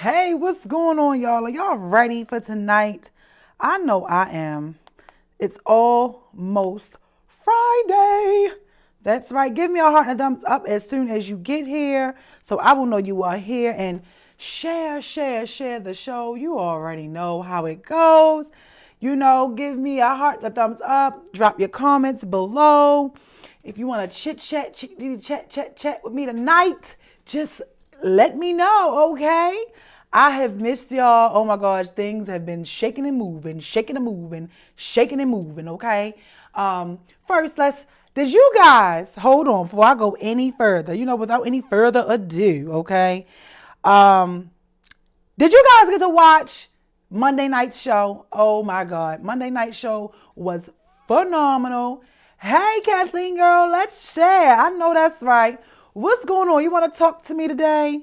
Hey, what's going on, y'all? Are y'all ready for tonight? I know I am. It's almost Friday. That's right. Give me a heart and a thumbs up as soon as you get here so I will know you are here, and share the show. You already know how it goes. Give me a heart and a thumbs up. Drop your comments below. If you want to chat with me tonight, just let me know, okay? I have missed y'all. Oh my gosh, things have been shaking and moving, okay? First, did you guys, hold on before I go any further, without any further ado, okay? Um, did you guys get to watch Monday night show? Oh my God, Monday night show was phenomenal. Hey, Kathleen girl, let's share. I know that's right. What's going on? You want to talk to me today?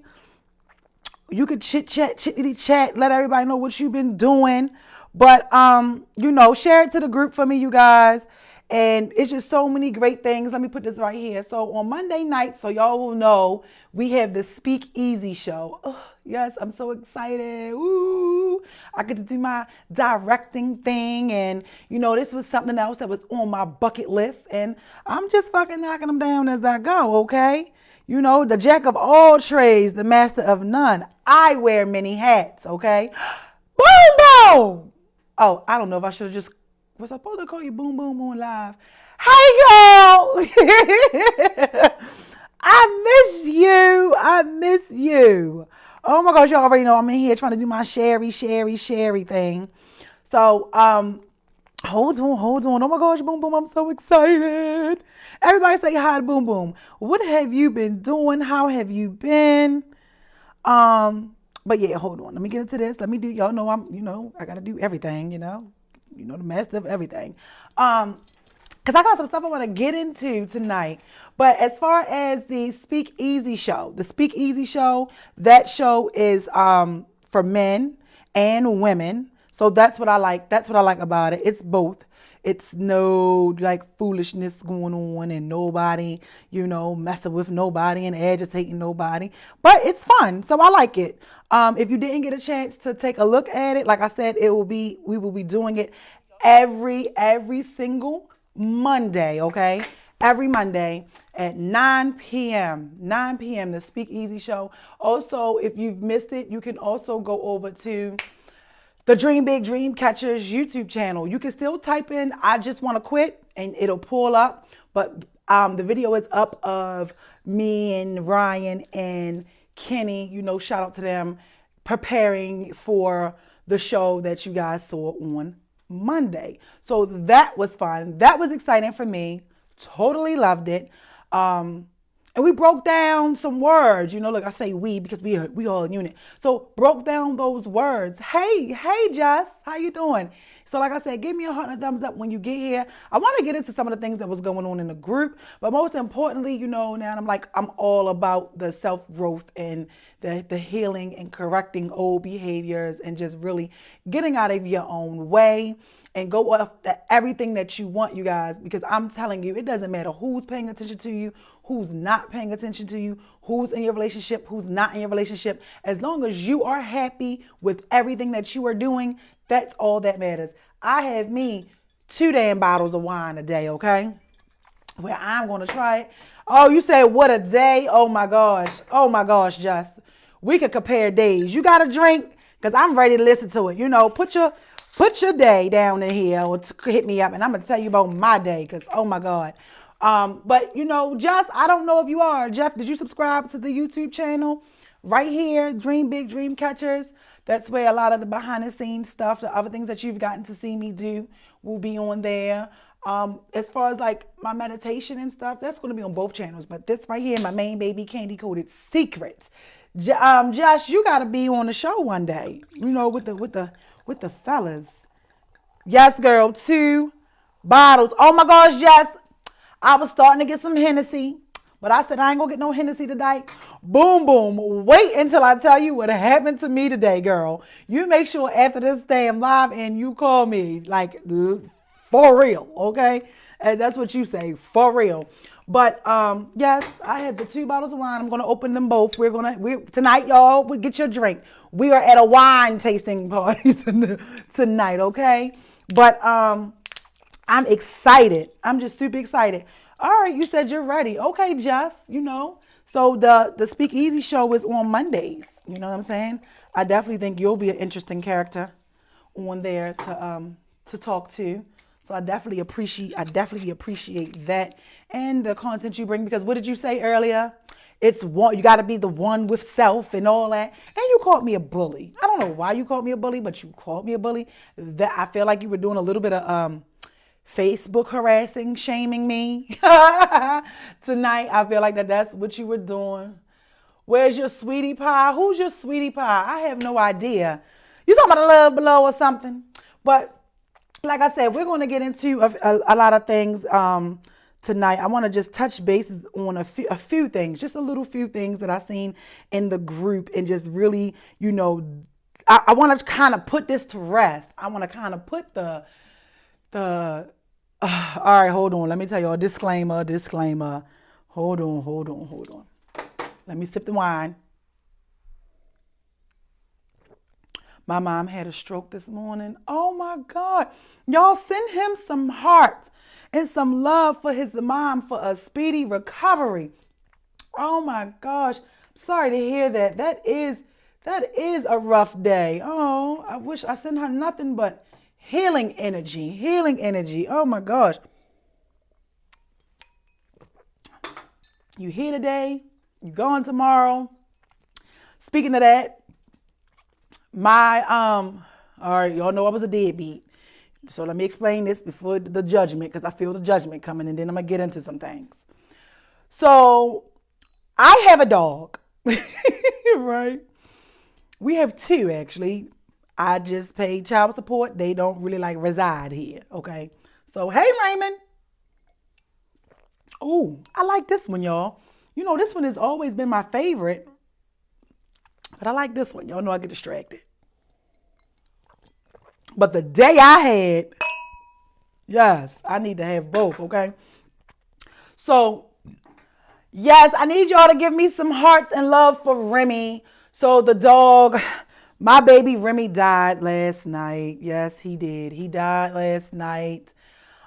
You could chickity chat, let everybody know what you've been doing. But share it to the group for me, you guys. And it's just so many great things. Let me put this right here. So on Monday night, so y'all will know, we have the Speak Easy show. Oh, yes, I'm so excited. Ooh, I get to do my directing thing. And, this was something else that was on my bucket list. And I'm just fucking knocking them down as I go, okay? The jack of all trades, the master of none. I wear many hats, okay? Boom, boom! Oh, I don't know if I should have just, was I supposed to call you Boom, Boom, Boom live? Hey, girl! I miss you. Oh my gosh, y'all already know I'm in here trying to do my sherry thing. So, hold on. Oh my gosh, Boom Boom, I'm so excited. Everybody say hi to Boom Boom. What have you been doing? How have you been? But yeah, hold on. Let me get into this. Let me do, y'all know I gotta do everything, the master of everything. Because I got some stuff I want to get into tonight. But as far as the Speak Easy show, that show is for men and women. So that's what I like. That's what I like about it. It's both. It's no like foolishness going on and nobody, messing with nobody and agitating nobody. But it's fun. So I like it. If you didn't get a chance to take a look at it, like I said, we will be doing it every single Monday, okay? Every Monday at 9 p.m. 9 p.m. the Speak Easy show. Also, if you've missed it, you can also go over to the Dream Big DreamCatchers YouTube channel. You can still type in I just want to quit and it'll pull up, but the video is up of me and Ryan and Kenny, shout out to them, preparing for the show that you guys saw on Monday. So that was fun. That was exciting for me. Totally loved it. And we broke down some words, look, I say we because we all a unit. So broke down those words. Hey, Jess, how you doing? So like I said, give me a heart and a thumbs up when you get here. I want to get into some of the things that was going on in the group, but most importantly, now I'm all about the self-growth and the healing and correcting old behaviors and just really getting out of your own way and go off everything that you want, you guys, because I'm telling you, it doesn't matter who's paying attention to you, who's not paying attention to you, who's in your relationship, who's not in your relationship. As long as you are happy with everything that you are doing, that's all that matters. I have me 2 damn bottles of wine a day, okay? Where I'm going to try it. Oh, you say what a day? Oh my gosh, Just. We could compare days. You got a drink? Because I'm ready to listen to it. Put your day down in here or hit me up and I'm going to tell you about my day because, oh my God. But Jeff, I don't know if you are. Jeff, did you subscribe to the YouTube channel? Right here, Dream Big DreamCatchers. That's where a lot of the behind the scenes stuff, the other things that you've gotten to see me do will be on there. As far as like my meditation and stuff, that's going to be on both channels. But this right here, my main baby, Candy Coated Secrets. Josh, you got to be on the show one day, with the fellas. Yes, girl, 2 bottles. Oh my gosh, Jess. I was starting to get some Hennessy, but I said I ain't gonna get no Hennessy tonight. Boom, boom. Wait until I tell you what happened to me today, girl. You make sure after this damn live and you call me, like, for real, okay? And that's what you say, for real. But yes, I had the 2 bottles of wine. I'm gonna open them both. Tonight, y'all. We get your drink. We are at a wine tasting party tonight. Okay. But I'm excited. I'm just super excited. All right, you said you're ready. Okay, Jess. So the Speakeasy show is on Mondays. You know what I'm saying? I definitely think you'll be an interesting character on there to talk to. So I definitely appreciate that and the content you bring, because what did you say earlier? It's one, you got to be the one with self and all that. And you called me a bully. I don't know why you called me a bully, but you called me a bully. That I feel like you were doing a little bit of Facebook harassing, shaming me tonight. I feel like that's what you were doing. Where's your sweetie pie? Who's your sweetie pie? I have no idea. You talking about a love below or something? But like I said, we're going to get into a lot of things tonight. I want to just touch bases on a few things, just a little few things that I've seen in the group, and just really, I want to kind of put this to rest. I want to kind of put the all right, hold on. Let me tell you a disclaimer. Hold on. Let me sip the wine. My mom had a stroke this morning. Oh my God. Y'all send him some hearts and some love for his mom for a speedy recovery. Oh my gosh. Sorry to hear that. That is a rough day. Oh, I wish I sent her nothing but healing energy. Oh my gosh. You here today, you going tomorrow. Speaking of that, all right, y'all know I was a deadbeat. So let me explain this before the judgment, because I feel the judgment coming, and then I'm going to get into some things. So I have a dog, right? We have 2, actually. I just pay child support. They don't really reside here, okay? So, hey, Raymond. Oh, I like this one, y'all. This one has always been my favorite, but I like this one. Y'all know I get distracted. But the day I had, yes, I need to have both, okay? So, yes, I need y'all to give me some hearts and love for Remy. So the dog, my baby Remy, died last night. Yes, he did. He died last night.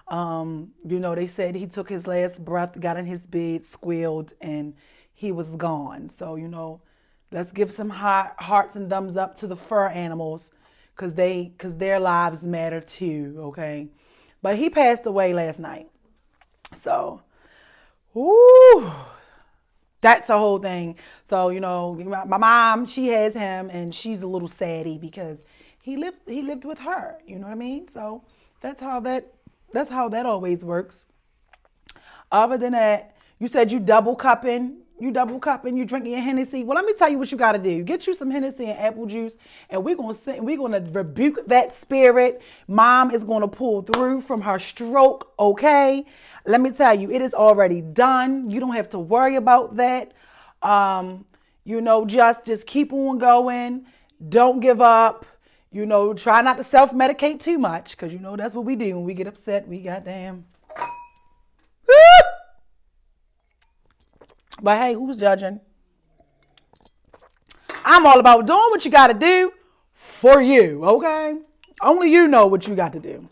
They said he took his last breath, got in his bed, squealed, and he was gone. So, let's give some hearts and thumbs up to the fur animals, because their lives matter too, okay? But he passed away last night. So, ooh, that's the whole thing. So, my mom, she has him, and she's a little saddy because he lived with her. You know what I mean? So that's how that always works. Other than that, you said you double cupping, you drinking your Hennessy. Well, let me tell you what you got to do. Get you some Hennessy and apple juice, and we're gonna rebuke that spirit. Mom is gonna pull through from her stroke. Okay, let me tell you, it is already done. You don't have to worry about that. Just keep on going. Don't give up. Try not to self-medicate too much, because that's what we do when we get upset. We goddamn. But hey, who's judging? I'm all about doing what you got to do for you, okay? Only you know what you got to do.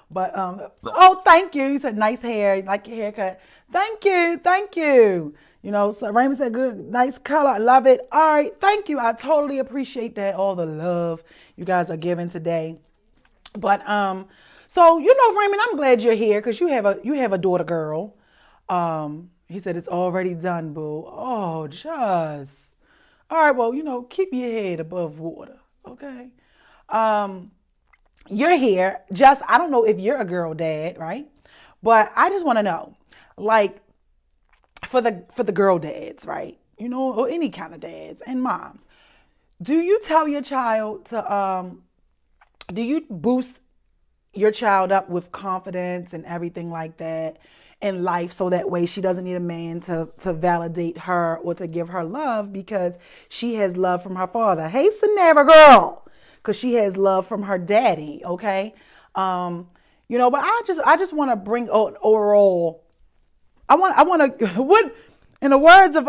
But, oh, thank you. You said nice hair, like your haircut. Thank you. So Raymond said good, nice color. I love it. All right, thank you. I totally appreciate that, all the love you guys are giving today. But, so, Raymond, I'm glad you're here, because you have a daughter girl. He said it's already done, boo. Oh, just. All right, well, keep your head above water, okay? You're here. Just, I don't know if you're a girl dad, right? But I just want to know, for the girl dads, right? Or any kind of dads and moms. Do you tell your child to, do you boost your child up with confidence and everything like that in life, so that way she doesn't need a man to validate her or to give her love, because she has love from her father? Hey, Sonera girl, because she has love from her daddy, okay? But I just want to bring overall I want to, what, in the words of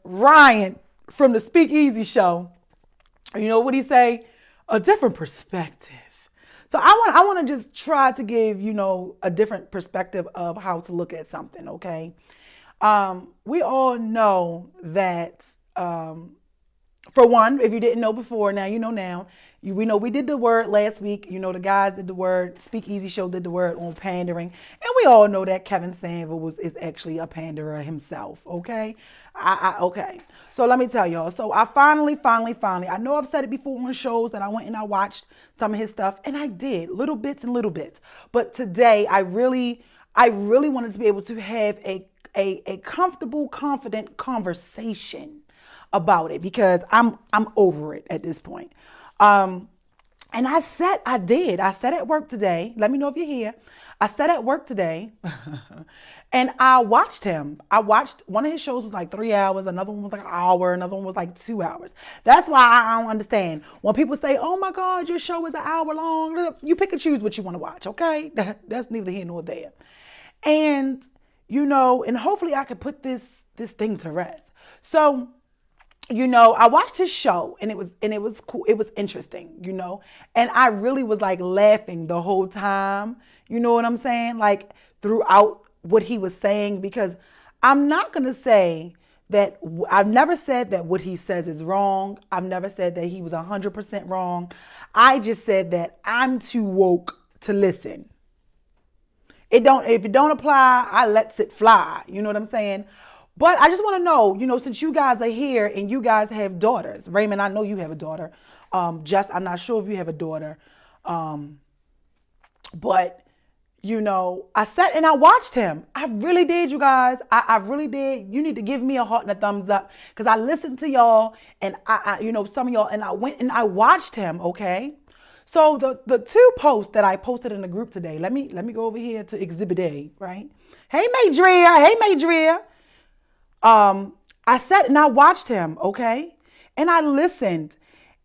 Ryan from the Speakeasy Show, you know what he say? A different perspective. So I want to just try to give, a different perspective of how to look at something, okay? We all know that, for one, if you didn't know before, now you know now. We know we did the word last week. The guys did the word. Speakeasy Show did the word on pandering, and we all know that Kevin Sanville is actually a panderer himself. Okay, okay. So let me tell y'all. So I finally. I know I've said it before on shows that I went and I watched some of his stuff, and I did little bits. But today I really wanted to be able to have a comfortable, confident conversation about it because I'm over it at this point. And I said at work today. Let me know if you're here. I said at work today, and I watched him. I watched one of his shows was like 3 hours, another one was like an hour, another one was like 2 hours. That's why I don't understand when people say, "Oh my God, your show is an hour long." You pick and choose what you want to watch. Okay, that's neither here nor there. And and hopefully I could put this thing to rest. So. I watched his show and it was cool. It was interesting, and I really was like laughing the whole time. You know what I'm saying? Like throughout what he was saying, because I'm not going to say that I've never said that what he says is wrong. I've never said that he was 100% wrong. I just said that I'm too woke to listen. If it don't apply, I lets it fly. You know what I'm saying? But I just want to know, since you guys are here and you guys have daughters. Raymond, I know you have a daughter. Jess, I'm not sure if you have a daughter. But, I sat and I watched him. I really did, you guys. I really did. You need to give me a heart and a thumbs up because I listened to y'all and some of y'all, and I went and I watched him, okay? So the two posts that I posted in the group today, let me go over here to Exhibit A, right? Hey, Madria. I sat and I watched him, okay? And I listened.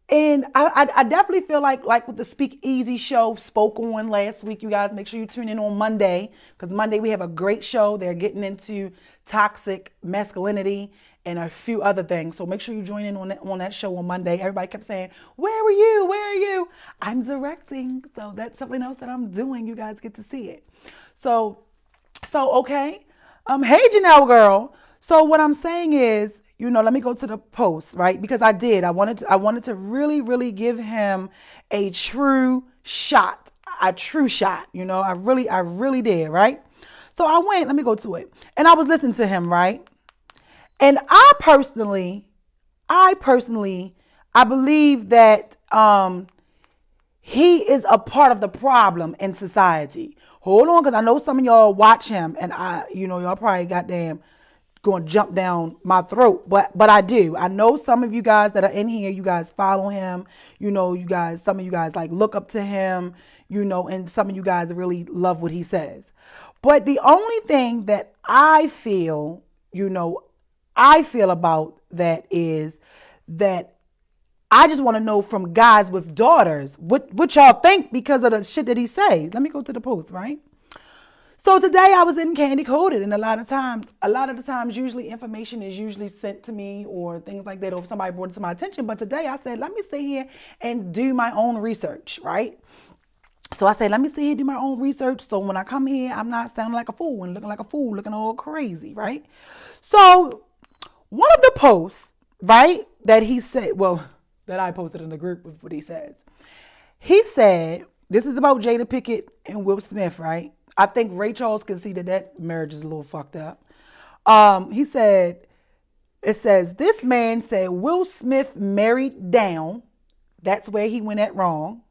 And I definitely feel like with the Speakeasy Show spoke on last week, you guys make sure you tune in on Monday, because Monday we have a great show. They're getting into toxic masculinity and a few other things. So make sure you join in on that show on Monday. Everybody kept saying, where were you? Where are you? I'm directing. So that's something else that I'm doing. You guys get to see it. So okay. Hey, Janelle girl. So what I'm saying is, let me go to the post, right? Because I wanted to really, really give him a true shot. I really did, right? So I went, let me go to it. And I was listening to him, right? And I personally, I believe that he is a part of the problem in society. Hold on, because I know some of y'all watch him, and y'all probably goddamn going to jump down my throat, but I do. I know some of you guys that are in here, you guys follow him, some of you guys like look up to him, and some of you guys really love what he says. But the only thing that I feel about that is that I just want to know from guys with daughters, what y'all think because of the shit that he says. Let me go to the post, right? So today I was in Candy Coded, and a lot of the times, usually information is usually sent to me or things like that, or if somebody brought it to my attention. But today I said, let me sit here and do my own research, right? So I said, let me sit here and do my own research. So when I come here, I'm not sounding like a fool and looking like a fool, looking all crazy, right? So one of the posts, right, that he said, that I posted in the group with what he says. He said, this is about Jada Pinkett and Will Smith, right? I think Ray Charles can see that marriage is a little fucked up. He said, it says, this man said Will Smith married down. That's where he went at wrong.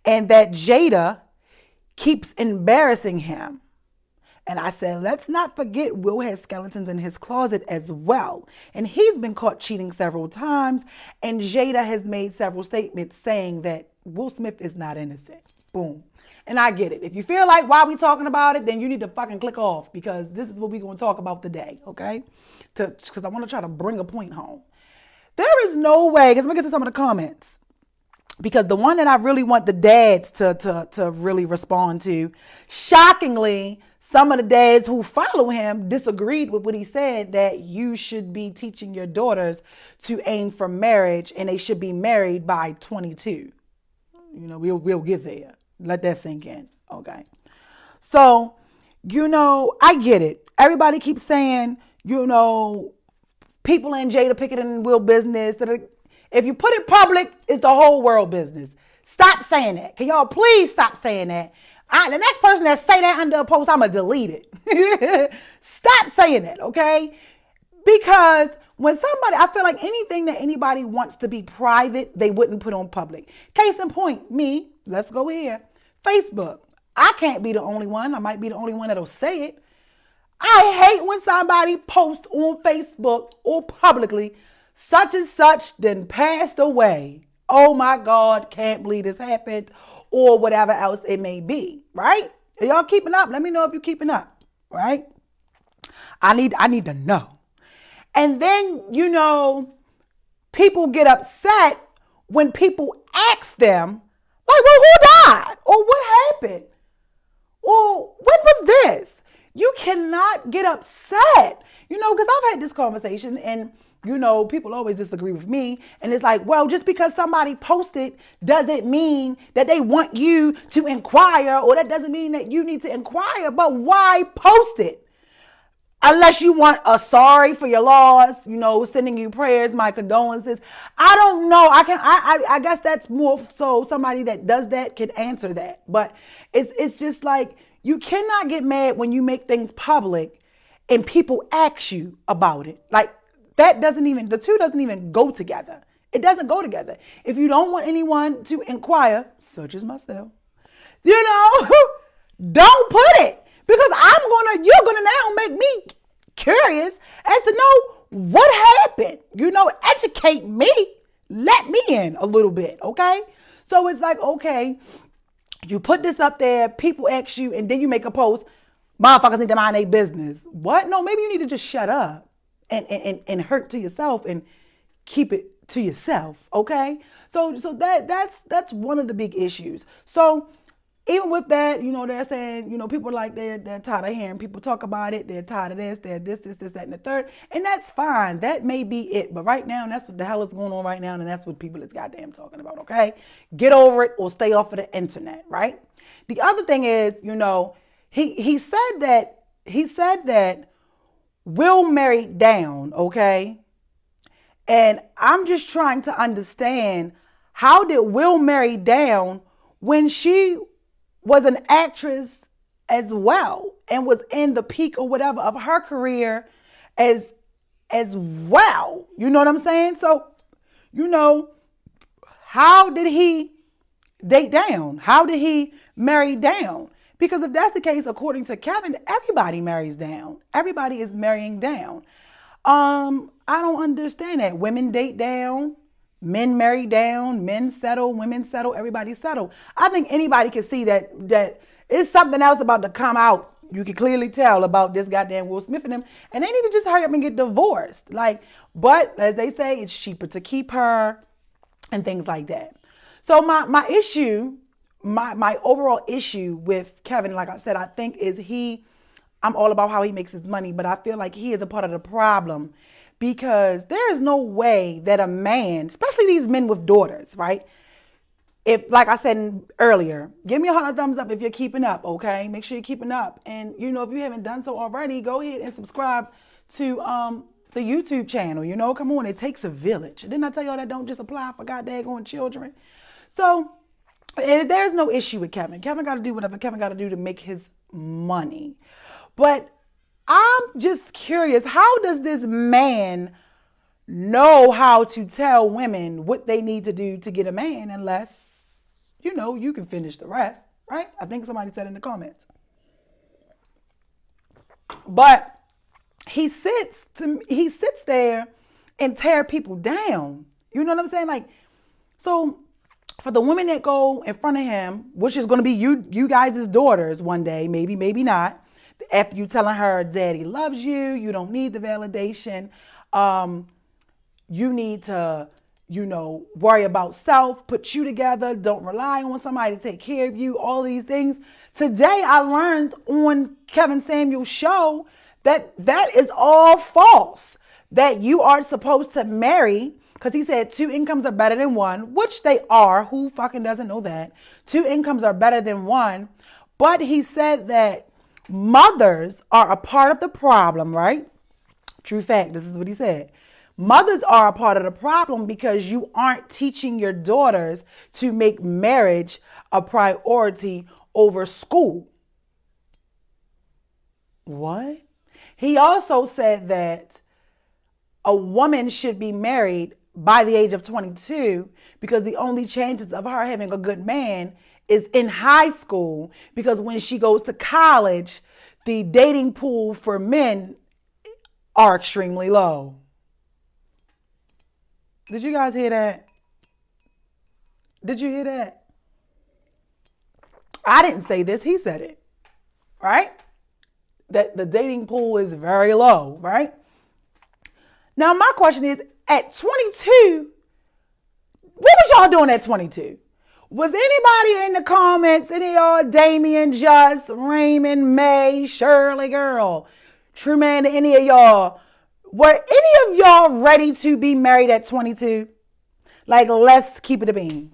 And that Jada keeps embarrassing him. And I said, let's not forget Will has skeletons in his closet as well. And he's been caught cheating several times. And Jada has made several statements saying that Will Smith is not innocent. Boom. And I get it. If you feel like why we talking about it, then you need to fucking click off, because this is what we're going to talk about today, okay? Because I want to try to bring a point home. There is no way, because let me get to some of the comments, because the one that I really want the dads to really respond to, shockingly, some of the dads who follow him disagreed with what he said, that you should be teaching your daughters to aim for marriage and they should be married by 22. We'll get there. Let that sink in. Okay. So, I get it. Everybody keeps saying, people in Jada Pinkett and Will business. If you put it public, it's the whole world business. Stop saying that. Can y'all please stop saying that? The next person that say that under a post, I'm going to delete it. Stop saying that, okay? Because when I feel like anything that anybody wants to be private, they wouldn't put on public. Case in point, me, let's go here. Facebook. I can't be the only one. I might be the only one that'll say it. I hate when somebody posts on Facebook or publicly, such and such then passed away. Oh my God, can't believe this happened, or whatever else it may be, right? Are y'all keeping up? Let me know if you're keeping up, right? I need to know. And then, people get upset when people ask them, like, well, who died? Or what happened? Or when was this? You cannot get upset, because I've had this conversation and, people always disagree with me. And it's like, well, just because somebody posted doesn't mean that they want you to inquire, or that doesn't mean that you need to inquire. But why post it? Unless you want a sorry for your loss, sending you prayers, my condolences. I don't know. I guess that's more so somebody that does that can answer that. But it's just like, you cannot get mad when you make things public and people ask you about it. Like, the two doesn't even go together. It doesn't go together. If you don't want anyone to inquire, such as myself, don't put it, because you're gonna now make me curious as to know what happened. Educate me, let me in a little bit, okay? So it's like, okay, you put this up there, people ask you, and then you make a post, motherfuckers need to mind their business. What? No, maybe you need to just shut up and hurt to yourself and keep it to yourself, okay? So that's one of the big issues. So even with that, they're saying, people are like, they're tired of hearing people talk about it. They're tired of this, they're this, that, and the third. And that's fine. That may be it. But right now, that's what the hell is going on right now. And that's what people is goddamn talking about, okay? Get over it or stay off of the internet, right? The other thing is, he said that Will married down, okay? And I'm just trying to understand, how did Will marry down when she was an actress as well and was in the peak or whatever of her career as well? You know what I'm saying? So, how did he date down? How did he marry down? Because if that's the case, according to Kevin, everybody marries down. Everybody is marrying down. I don't understand that. Women date down. Men marry down, men settle, women settle, everybody settle. I think anybody can see that it's something else about to come out. You can clearly tell about this goddamn Will Smith and them. And they need to just hurry up and get divorced. But as they say, it's cheaper to keep her and things like that. So my issue, my overall issue with Kevin, like I said, I think is I'm all about how he makes his money, but I feel like he is a part of the problem. Because there is no way that a man, especially these men with daughters, right? If, like I said earlier, give me a 100 thumbs up if you're keeping up, okay? Make sure you're keeping up. And, if you haven't done so already, go ahead and subscribe to the YouTube channel. Come on, it takes a village. Didn't I tell y'all that don't just apply for goddamn children? So there's no issue with Kevin. Kevin got to do whatever Kevin got to do to make his money. But I'm just curious, how does this man know how to tell women what they need to do to get a man unless, you can finish the rest, right? I think somebody said in the comments. But he sits there and tear people down. You know what I'm saying? So for the women that go in front of him, which is going to be you guys' daughters one day, maybe, maybe not. After you telling her daddy loves you, you don't need the validation. You need to worry about self, put you together, don't rely on somebody to take care of you, all these things. Today, I learned on Kevin Samuel's show that that is all false, that you are supposed to marry, because he said two incomes are better than one, which they are. Who fucking doesn't know that? Two incomes are better than one. But he said that mothers are a part of the problem, right? True fact. This is what he said. Mothers are a part of the problem because you aren't teaching your daughters to make marriage a priority over school. What? He also said that a woman should be married by the age of 22 because the only chances of her having a good man is in high school, because when she goes to college, the dating pool for men are extremely low. Did you guys hear that? Did you hear that? I didn't say this. He said it, right? That the dating pool is very low, right? Now, my question is, at 22, what was y'all doing at 22? Was anybody in the comments, any of y'all, Damien, Just, Raymond, May, Shirley, girl, Truman, any of y'all, were any of y'all ready to be married at 22? Like, let's keep it a bean.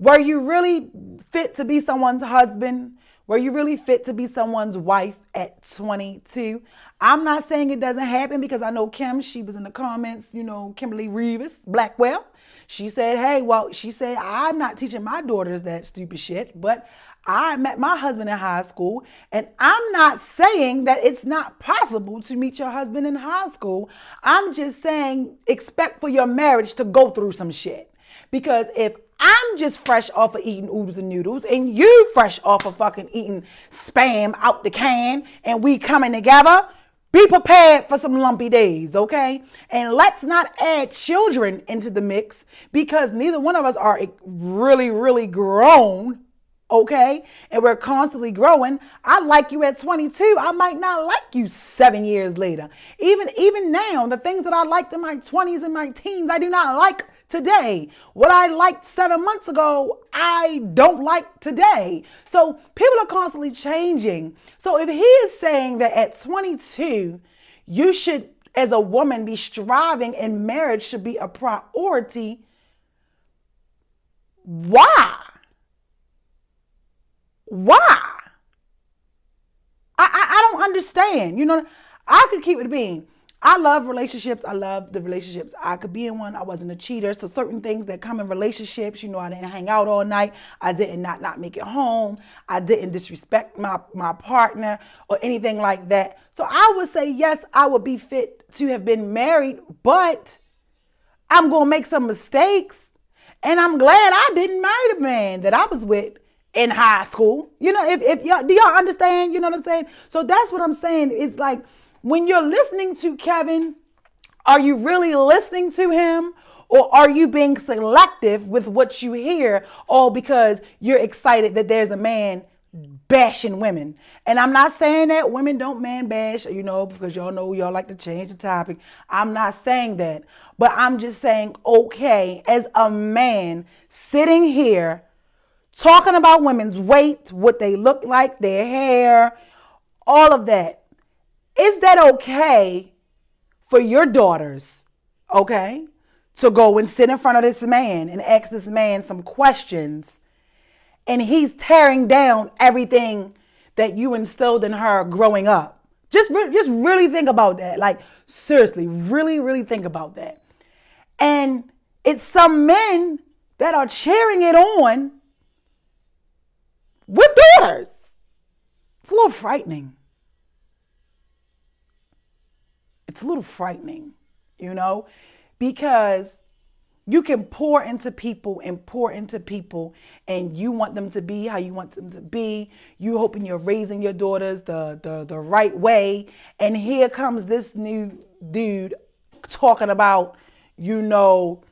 Were you really fit to be someone's husband? Were you really fit to be someone's wife at 22? I'm not saying it doesn't happen, because I know Kim, she was in the comments, Kimberly Reeves, Blackwell. She said, I'm not teaching my daughters that stupid shit, but I met my husband in high school, and I'm not saying that it's not possible to meet your husband in high school. I'm just saying expect for your marriage to go through some shit. Because if I'm just fresh off of eating oodles and noodles, and you fresh off of fucking eating spam out the can, and we coming together, be prepared for some lumpy days, okay? And let's not add children into the mix, because neither one of us are really, really grown, okay? And we're constantly growing. I like you at 22. I might not like you 7 years later. Even now, the things that I liked in my 20s and my teens, I do not like today. What I liked 7 months ago, I don't like today. So people are constantly changing. So if he is saying that at 22, you should, as a woman, be striving and marriage should be a priority, why? Why? I don't understand. I could keep it being. I love relationships. I love the relationships I could be in one. I wasn't a cheater. So certain things that come in relationships, I didn't hang out all night. I didn't not make it home. I didn't disrespect my partner or anything like that. So I would say, yes, I would be fit to have been married, but I'm going to make some mistakes. And I'm glad I didn't marry the man that I was with in high school. If y'all, do y'all understand? You know what I'm saying? So that's what I'm saying. It's like, when you're listening to Kevin, are you really listening to him, or are you being selective with what you hear, all because you're excited that there's a man bashing women? And I'm not saying that women don't man bash, because y'all know y'all like to change the topic. I'm not saying that, but I'm just saying, okay, as a man sitting here talking about women's weight, what they look like, their hair, all of that, is that okay for your daughters, okay, to go and sit in front of this man and ask this man some questions, and he's tearing down everything that you instilled in her growing up? Just really think about that. Like, seriously, really, really think about that. And it's some men that are cheering it on with daughters. It's a little frightening. It's a little frightening, because you can pour into people, and you want them to be how you want them to be. You hoping you're raising your daughters the right way. And here comes this new dude talking about, well,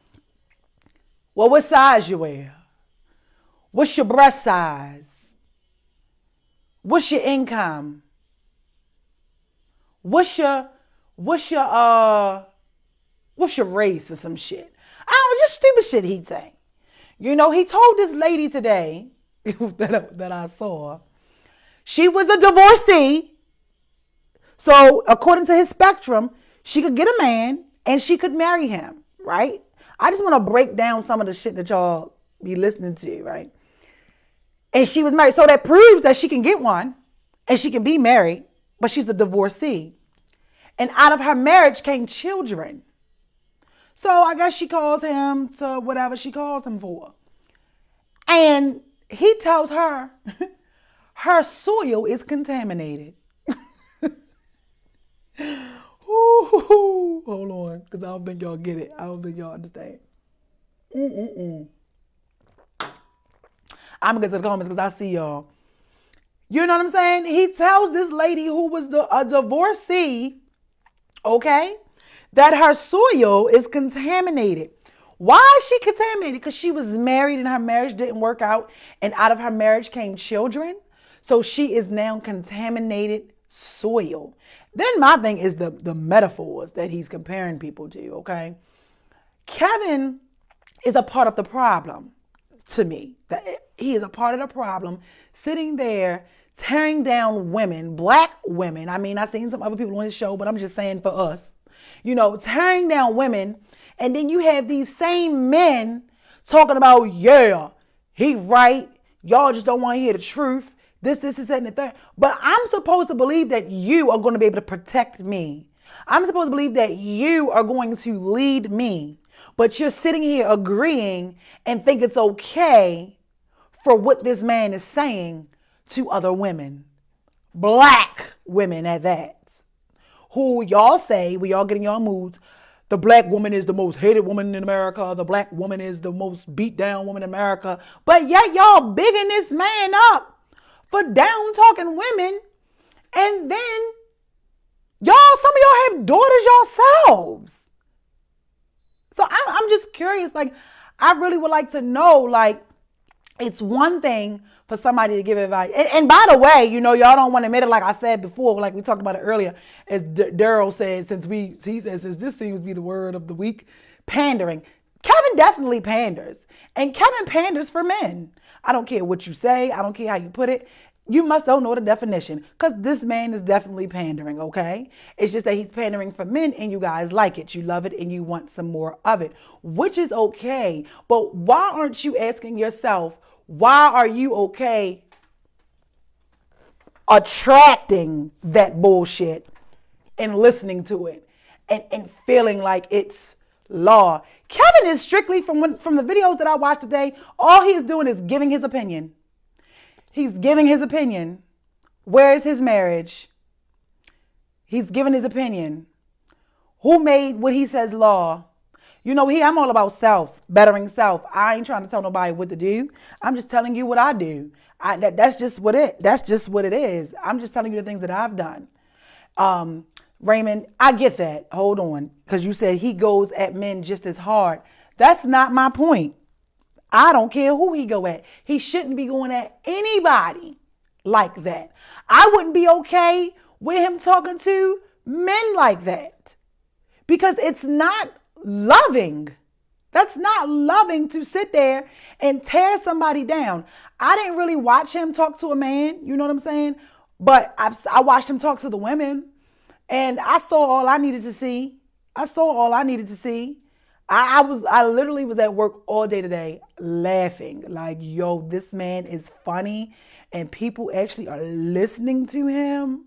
what size you wear? What's your breast size? What's your income? What's your race or some shit? I just stupid shit he'd say. He told this lady today that I saw, she was a divorcee. So according to his spectrum, she could get a man and she could marry him, right? I just want to break down some of the shit that y'all be listening to, right? And she was married. So that proves that she can get one and she can be married, but she's a divorcee. And out of her marriage came children. So I guess she calls him to whatever she calls him for. And he tells her her soil is contaminated. Ooh, hold on, because I don't think y'all get it. I don't think y'all understand. I'm going to get to the comments because I see y'all. You know what I'm saying? He tells this lady who was a divorcee, okay, that her soil is contaminated. Why is she contaminated? Because she was married and her marriage didn't work out, and out of her marriage came children. So she is now contaminated soil. Then my thing is the metaphors that he's comparing people to, okay? Kevin is a part of the problem to me. He is a part of the problem, sitting there tearing down women, black women. I mean, I've seen some other people on his show, but I'm just saying for us, tearing down women. And then you have these same men talking about, yeah, he right. Y'all just don't want to hear the truth. This, and the third. But I'm supposed to believe that you are going to be able to protect me. I'm supposed to believe that you are going to lead me. But you're sitting here agreeing and think it's okay for what this man is saying to other women. Black women at that. Who y'all say, when y'all get in your moods, the black woman is the most hated woman in America. The black woman is the most beat down woman in America. But yet y'all bigging this man up for down talking women. And then some of y'all have daughters yourselves. So I'm just curious. Like, I really would like to know, like, it's one thing for somebody to give advice. And by the way, y'all don't want to admit it, like I said before, like we talked about it earlier, as Daryl said, he says, since this seems to be the word of the week, pandering. Kevin definitely panders. And Kevin panders for men. I don't care what you say. I don't care how you put it. You must don't know the definition, because this man is definitely pandering, okay? It's just that he's pandering for men and you guys like it. You love it and you want some more of it, which is okay. But why aren't you asking yourself, why are you okay attracting that bullshit and listening to it and feeling like it's law? Kevin is strictly, from the videos that I watched today, all he is doing is giving his opinion. He's giving his opinion. Where is his marriage? He's giving his opinion. Who made what he says law? I'm all about self, bettering self. I ain't trying to tell nobody what to do. I'm just telling you what I do. That's just what it is. I'm just telling you the things that I've done. Raymond, I get that. Hold on. Because you said he goes at men just as hard. That's not my point. I don't care who he go at. He shouldn't be going at anybody like that. I wouldn't be okay with him talking to men like that, because it's not loving. That's not loving to sit there and tear somebody down. I didn't really watch him talk to a man, you know what I'm saying? But I watched him talk to the women, and I saw all I needed to see. I literally was at work all day today laughing like, yo, this man is funny, and people actually are listening to him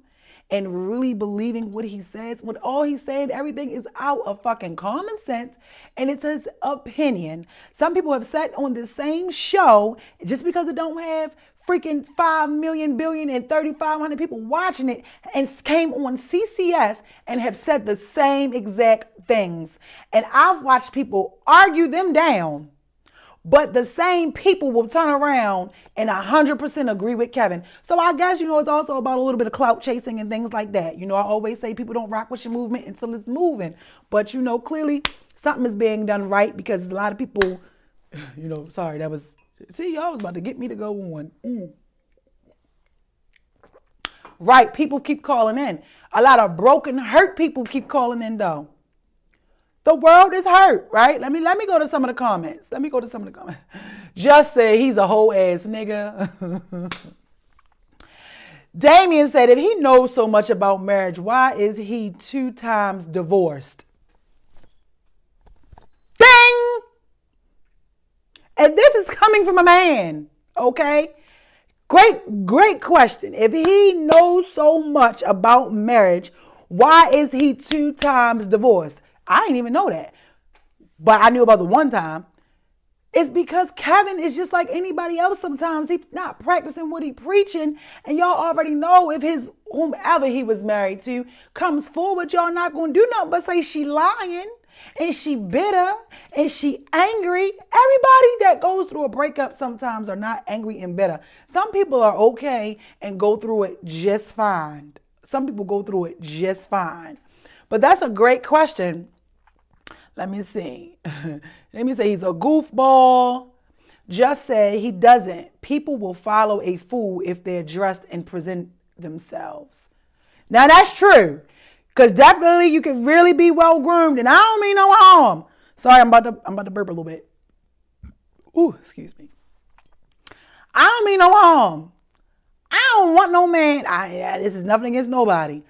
and really believing what he says. When all he's saying, everything is out of fucking common sense, and it's his opinion. Some people have sat on the same show, just because it don't have freaking 5 million, billion, and 3,500 people watching it, and came on CCS and have said the same exact things. And I've watched people argue them down, but the same people will turn around and 100% agree with Kevin. So I guess, it's also about a little bit of clout chasing and things like that. I always say people don't rock with your movement until it's moving. But, clearly something is being done right, because a lot of people, sorry, that was, see, y'all was about to get me to go on. Right, people keep calling in. A lot of broken, hurt people keep calling in, though. The world is hurt, right? Let me go to some of the comments. Just say he's a whole ass nigga. Damien said, if he knows so much about marriage, why is he 2 times divorced? Ding! And this is coming from a man, okay? Great question. If he knows so much about marriage, why is he 2 times divorced? I didn't even know that. But I knew about the one time. It's because Kevin is just like anybody else sometimes. He's not practicing what he's preaching. And y'all already know if whomever he was married to comes forward, y'all not going to do nothing but say she lying and she bitter and she angry. Everybody that goes through a breakup sometimes are not angry and bitter. Some people are okay and go through it just fine. Some people go through it just fine. But that's a great question. Let me see. Let me say he's a goofball. Just say he doesn't. People will follow a fool if they're dressed and present themselves. Now that's true. Because definitely you can really be well groomed. And I don't mean no harm. Sorry, I'm about to burp a little bit. Ooh, excuse me. I don't mean no harm. I don't want no man. This is nothing against nobody.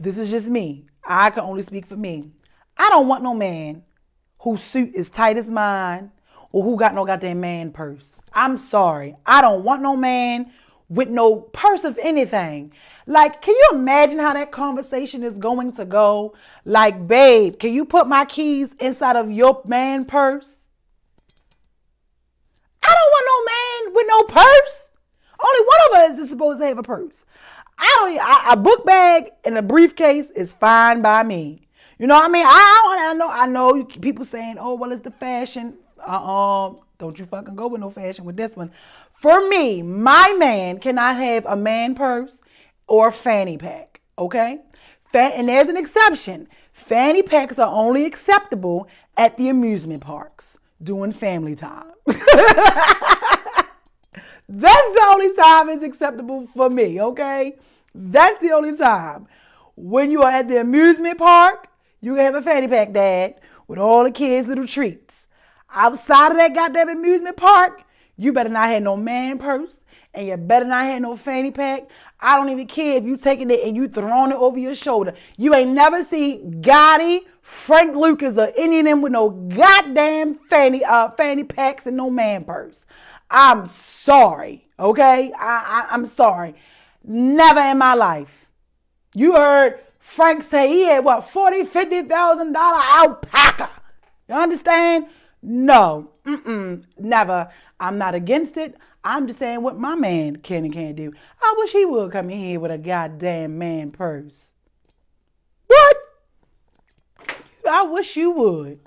This is just me. I can only speak for me. I don't want no man whose suit is tight as mine or who got no goddamn man purse. I'm sorry. I don't want no man with no purse of anything. Like, can you imagine how that conversation is going to go? Like, babe, can you put my keys inside of your man purse? I don't want no man with no purse. Only one of us is supposed to have a purse. A book bag and a briefcase is fine by me. You know what I mean? I know people saying, oh, well, it's the fashion. Don't you fucking go with no fashion with this one. For me, my man cannot have a man purse or a fanny pack, okay? And there's an exception. Fanny packs are only acceptable at the amusement parks during family time. That's the only time it's acceptable for me, okay? That's the only time. When you are at the amusement park, you can have a fanny pack, Dad, with all the kids' little treats. Outside of that goddamn amusement park, you better not have no man purse, and you better not have no fanny pack. I don't even care if you taking it and you throwing it over your shoulder. You ain't never see Gotti, Frank Lucas, or any of them with no goddamn fanny packs and no man purse. I'm sorry, okay? I'm sorry. Never in my life. You heard Frank say he had, $40,000, $50,000 alpaca. You understand? No. Never. I'm not against it. I'm just saying what my man can and can't do. I wish he would come in here with a goddamn man purse. What? I wish you would.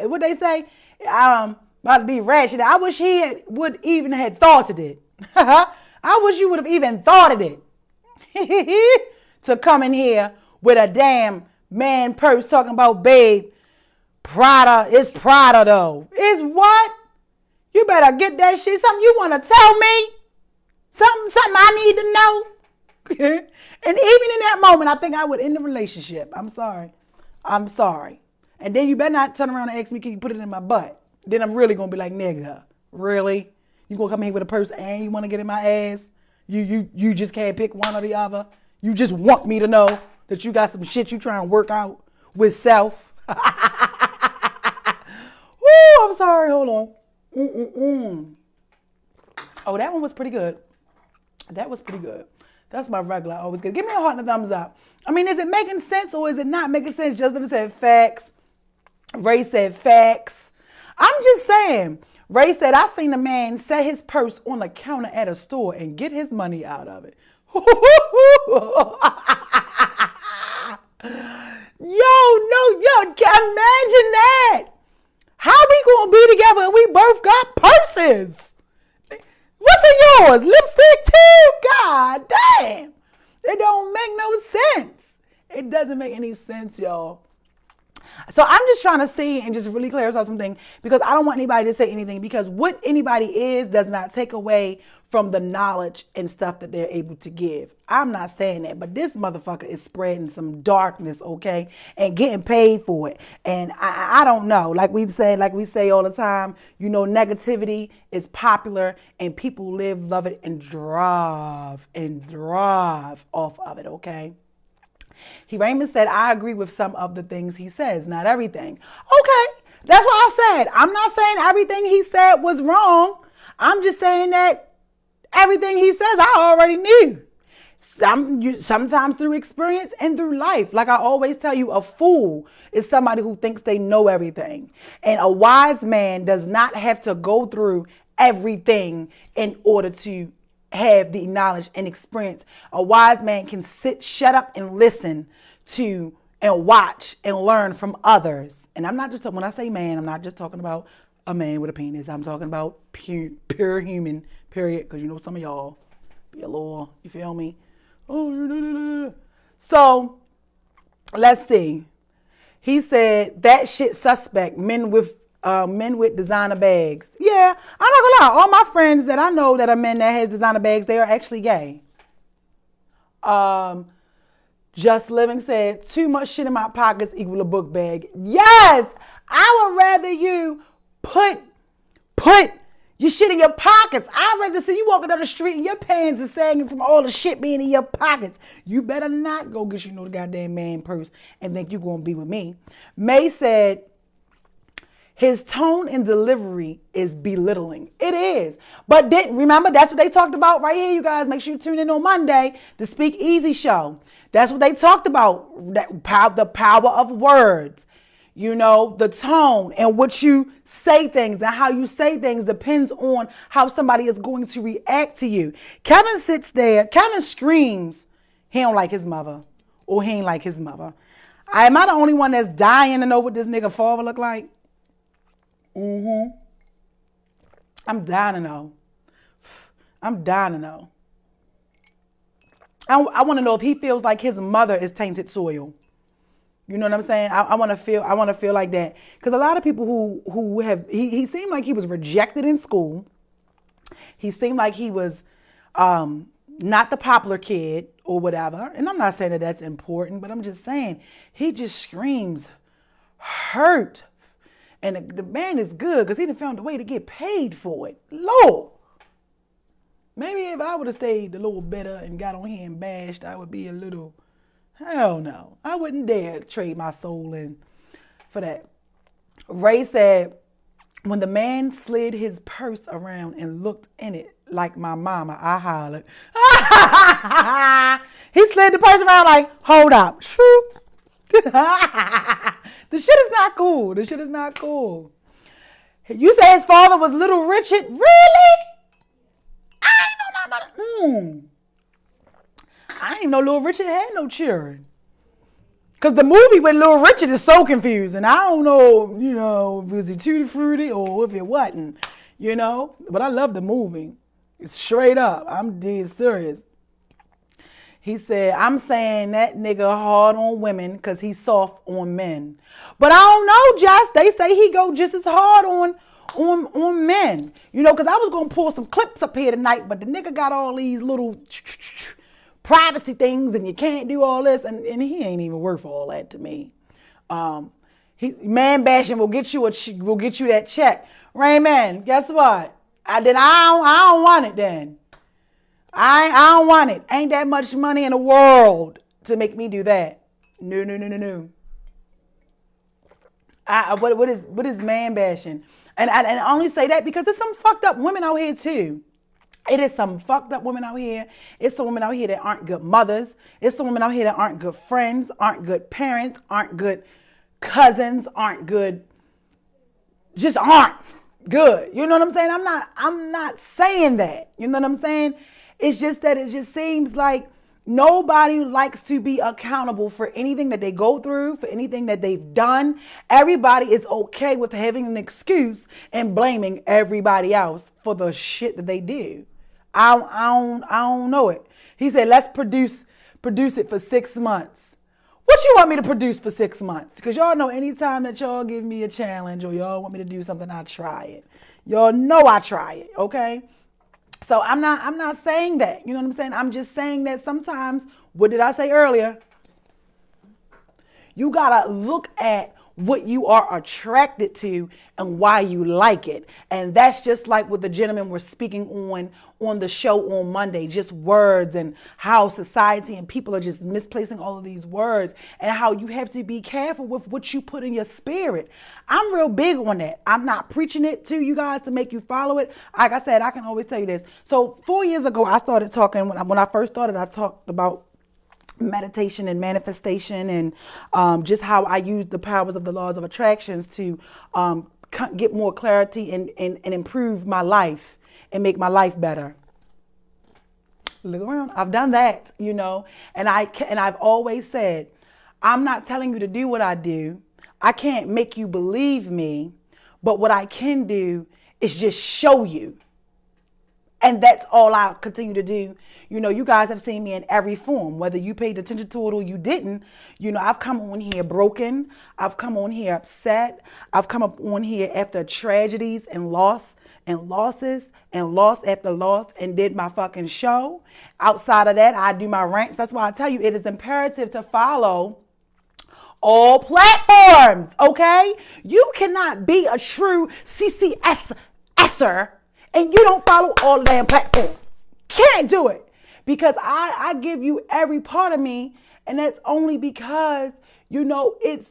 What they say? About to be ratchet. I wish he would even have thought of it. I wish you would have even thought of it. To come in here with a damn man purse talking about, babe, Prada. It's Prada though. It's what? You better get that shit. Something you want to tell me? Something I need to know? And even in that moment, I think I would end the relationship. I'm sorry. And then you better not turn around and ask me, can you put it in my butt? Then I'm really going to be like, nigga, really? You going to come here with a purse and you want to get in my ass? You just can't pick one or the other? You just want me to know that you got some shit you trying to work out with self? Woo, I'm sorry. Hold on. Oh, that one was pretty good. That's my regular. I always get. Give me a heart and a thumbs up. I mean, is it making sense or is it not making sense? Justin said facts. Ray said facts. I'm just saying. Ray said, I seen a man set his purse on the counter at a store and get his money out of it. Yo, imagine that. How we gonna be together and we both got purses? What's in yours? Lipstick too? God damn. It don't make no sense. It doesn't make any sense, y'all. So I'm just trying to see and just really clarify something because I don't want anybody to say anything because what anybody is does not take away from the knowledge and stuff that they're able to give. I'm not saying that, but this motherfucker is spreading some darkness, okay, and getting paid for it. And I don't know. Like we say all the time, you know, negativity is popular and people live, love it, and drive off of it, okay? Raymond said, I agree with some of the things he says, not everything. Okay, that's what I said. I'm not saying everything he said was wrong. I'm just saying that everything he says, I already knew. Sometimes through experience and through life. Like I always tell you, a fool is somebody who thinks they know everything. And a wise man does not have to go through everything in order to have the knowledge and experience. A wise man can shut up and listen to and watch and learn from others. And I'm not just when I say man, I'm not just talking about a man with a penis. I'm talking about pure human, period. Because you know some of y'all be a little, you feel me? Oh, so let's see. He said that shit suspect. Men with designer bags. Yeah, I'm not gonna lie. All my friends that I know that are men that has designer bags, they are actually gay. Just Living said, too much shit in my pockets equal a book bag. Yes, I would rather you put your shit in your pockets. I'd rather see you walking down the street and your pants are sagging from all the shit being in your pockets. You better not go get the goddamn man purse and think you're gonna be with me. May said, his tone and delivery is belittling. It is. But remember, that's what they talked about right here, you guys. Make sure you tune in on Monday, the Speak Easy show. That's what they talked about, the power of words. You know, the tone and what you say things and how you say things depends on how somebody is going to react to you. Kevin sits there. Kevin screams he don't like his mother or he ain't like his mother. Am I the only one that's dying to know what this nigga father look like? I'm dying to know. I want to know if he feels like his mother is tainted soil. You know what I'm saying? I want to feel like that. Because a lot of people who have, he seemed like he was rejected in school. He seemed like he was not the popular kid or whatever. And I'm not saying that that's important, but I'm just saying he just screams hurt. And the man is good because he done found a way to get paid for it. Lord. Maybe if I would have stayed a little better and got on here and bashed, I would be a little, hell no. I wouldn't dare trade my soul in for that. Ray said, when the man slid his purse around and looked in it like my mama, I hollered. He slid the purse around like, hold up. The shit is not cool. You say his father was Little Richard? Really? I ain't know nothing about it. I didn't know Little Richard had no children. Because the movie with Little Richard is so confusing. I don't know, you know, was he tutti frutti or if it wasn't, you know. But I love the movie. It's straight up. I'm dead serious. He said, I'm saying that nigga hard on women because he's soft on men. But I don't know, Jess. They say he go just as hard on men. You know, because I was going to pull some clips up here tonight, but the nigga got all these little privacy things and you can't do all this. And he ain't even worth all that to me. Man bashing will get you that check. Raymond, guess what? I don't want it then. I don't want it. Ain't that much money in the world to make me do that. No. What is man bashing? And I only say that because there's some fucked up women out here too. It is some fucked up women out here. It's some women out here that aren't good mothers. It's some women out here that aren't good friends, aren't good parents, aren't good cousins, aren't good, just aren't good. You know what I'm saying? I'm not saying that. You know what I'm saying? It's just that it just seems like nobody likes to be accountable for anything that they go through, for anything that they've done. Everybody is okay with having an excuse and blaming everybody else for the shit that they do. I don't know it. He said, let's produce it for 6 months. What you want me to produce for 6 months? Because y'all know anytime that y'all give me a challenge or y'all want me to do something, I try it. Y'all know I try it, okay? So I'm not saying that. You know what I'm saying? I'm just saying that sometimes, what did I say earlier? You gotta look at what you are attracted to and why you like it. And that's just like what the gentleman was speaking on the show on Monday, just words and how society and people are just misplacing all of these words and how you have to be careful with what you put in your spirit. I'm real big on that. I'm not preaching it to you guys to make you follow it. Like I said, I can always tell you this. So 4 years ago, I started talking, when I first started, I talked about meditation and manifestation and just how I use the powers of the laws of attractions to get more clarity and improve my life and make my life better. Look around. I've done that, and I've always said, I'm not telling you to do what I do. I can't make you believe me, but what I can do is just show you. And that's all I'll continue to do. You guys have seen me in every form, whether you paid attention to it or you didn't. I've come on here broken. I've come on here upset. I've come up on here after tragedies and loss and losses and loss after loss and did my fucking show. Outside of that, I do my rants. That's why I tell you, it is imperative to follow all platforms, okay? You cannot be a true CCSer and you don't follow all damn platforms. Can't do it. Because I give you every part of me, and that's only because, it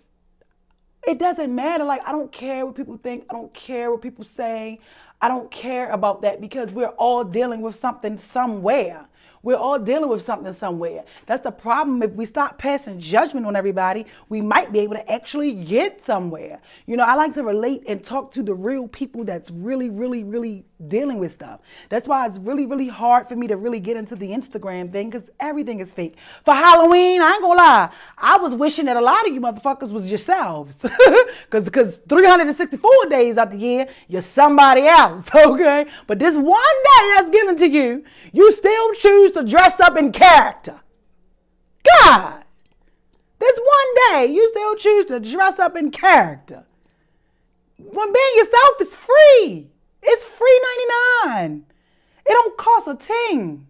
doesn't matter. Like, I don't care what people think. I don't care what people say. I don't care about that because we're all dealing with something somewhere. We're all dealing with something somewhere. That's the problem. If we stop passing judgment on everybody, we might be able to actually get somewhere. I like to relate and talk to the real people that's really, really, really dealing with stuff. That's why it's really, really hard for me to really get into the Instagram thing because everything is fake. For Halloween, I ain't gonna lie, I was wishing that a lot of you motherfuckers was yourselves. Because 364 days out the year, you're somebody else, okay? But this one day that's given to you, you still choose to dress up in character. God, this one day you still choose to dress up in character. When being yourself is free. It's free 99. It don't cost a ting.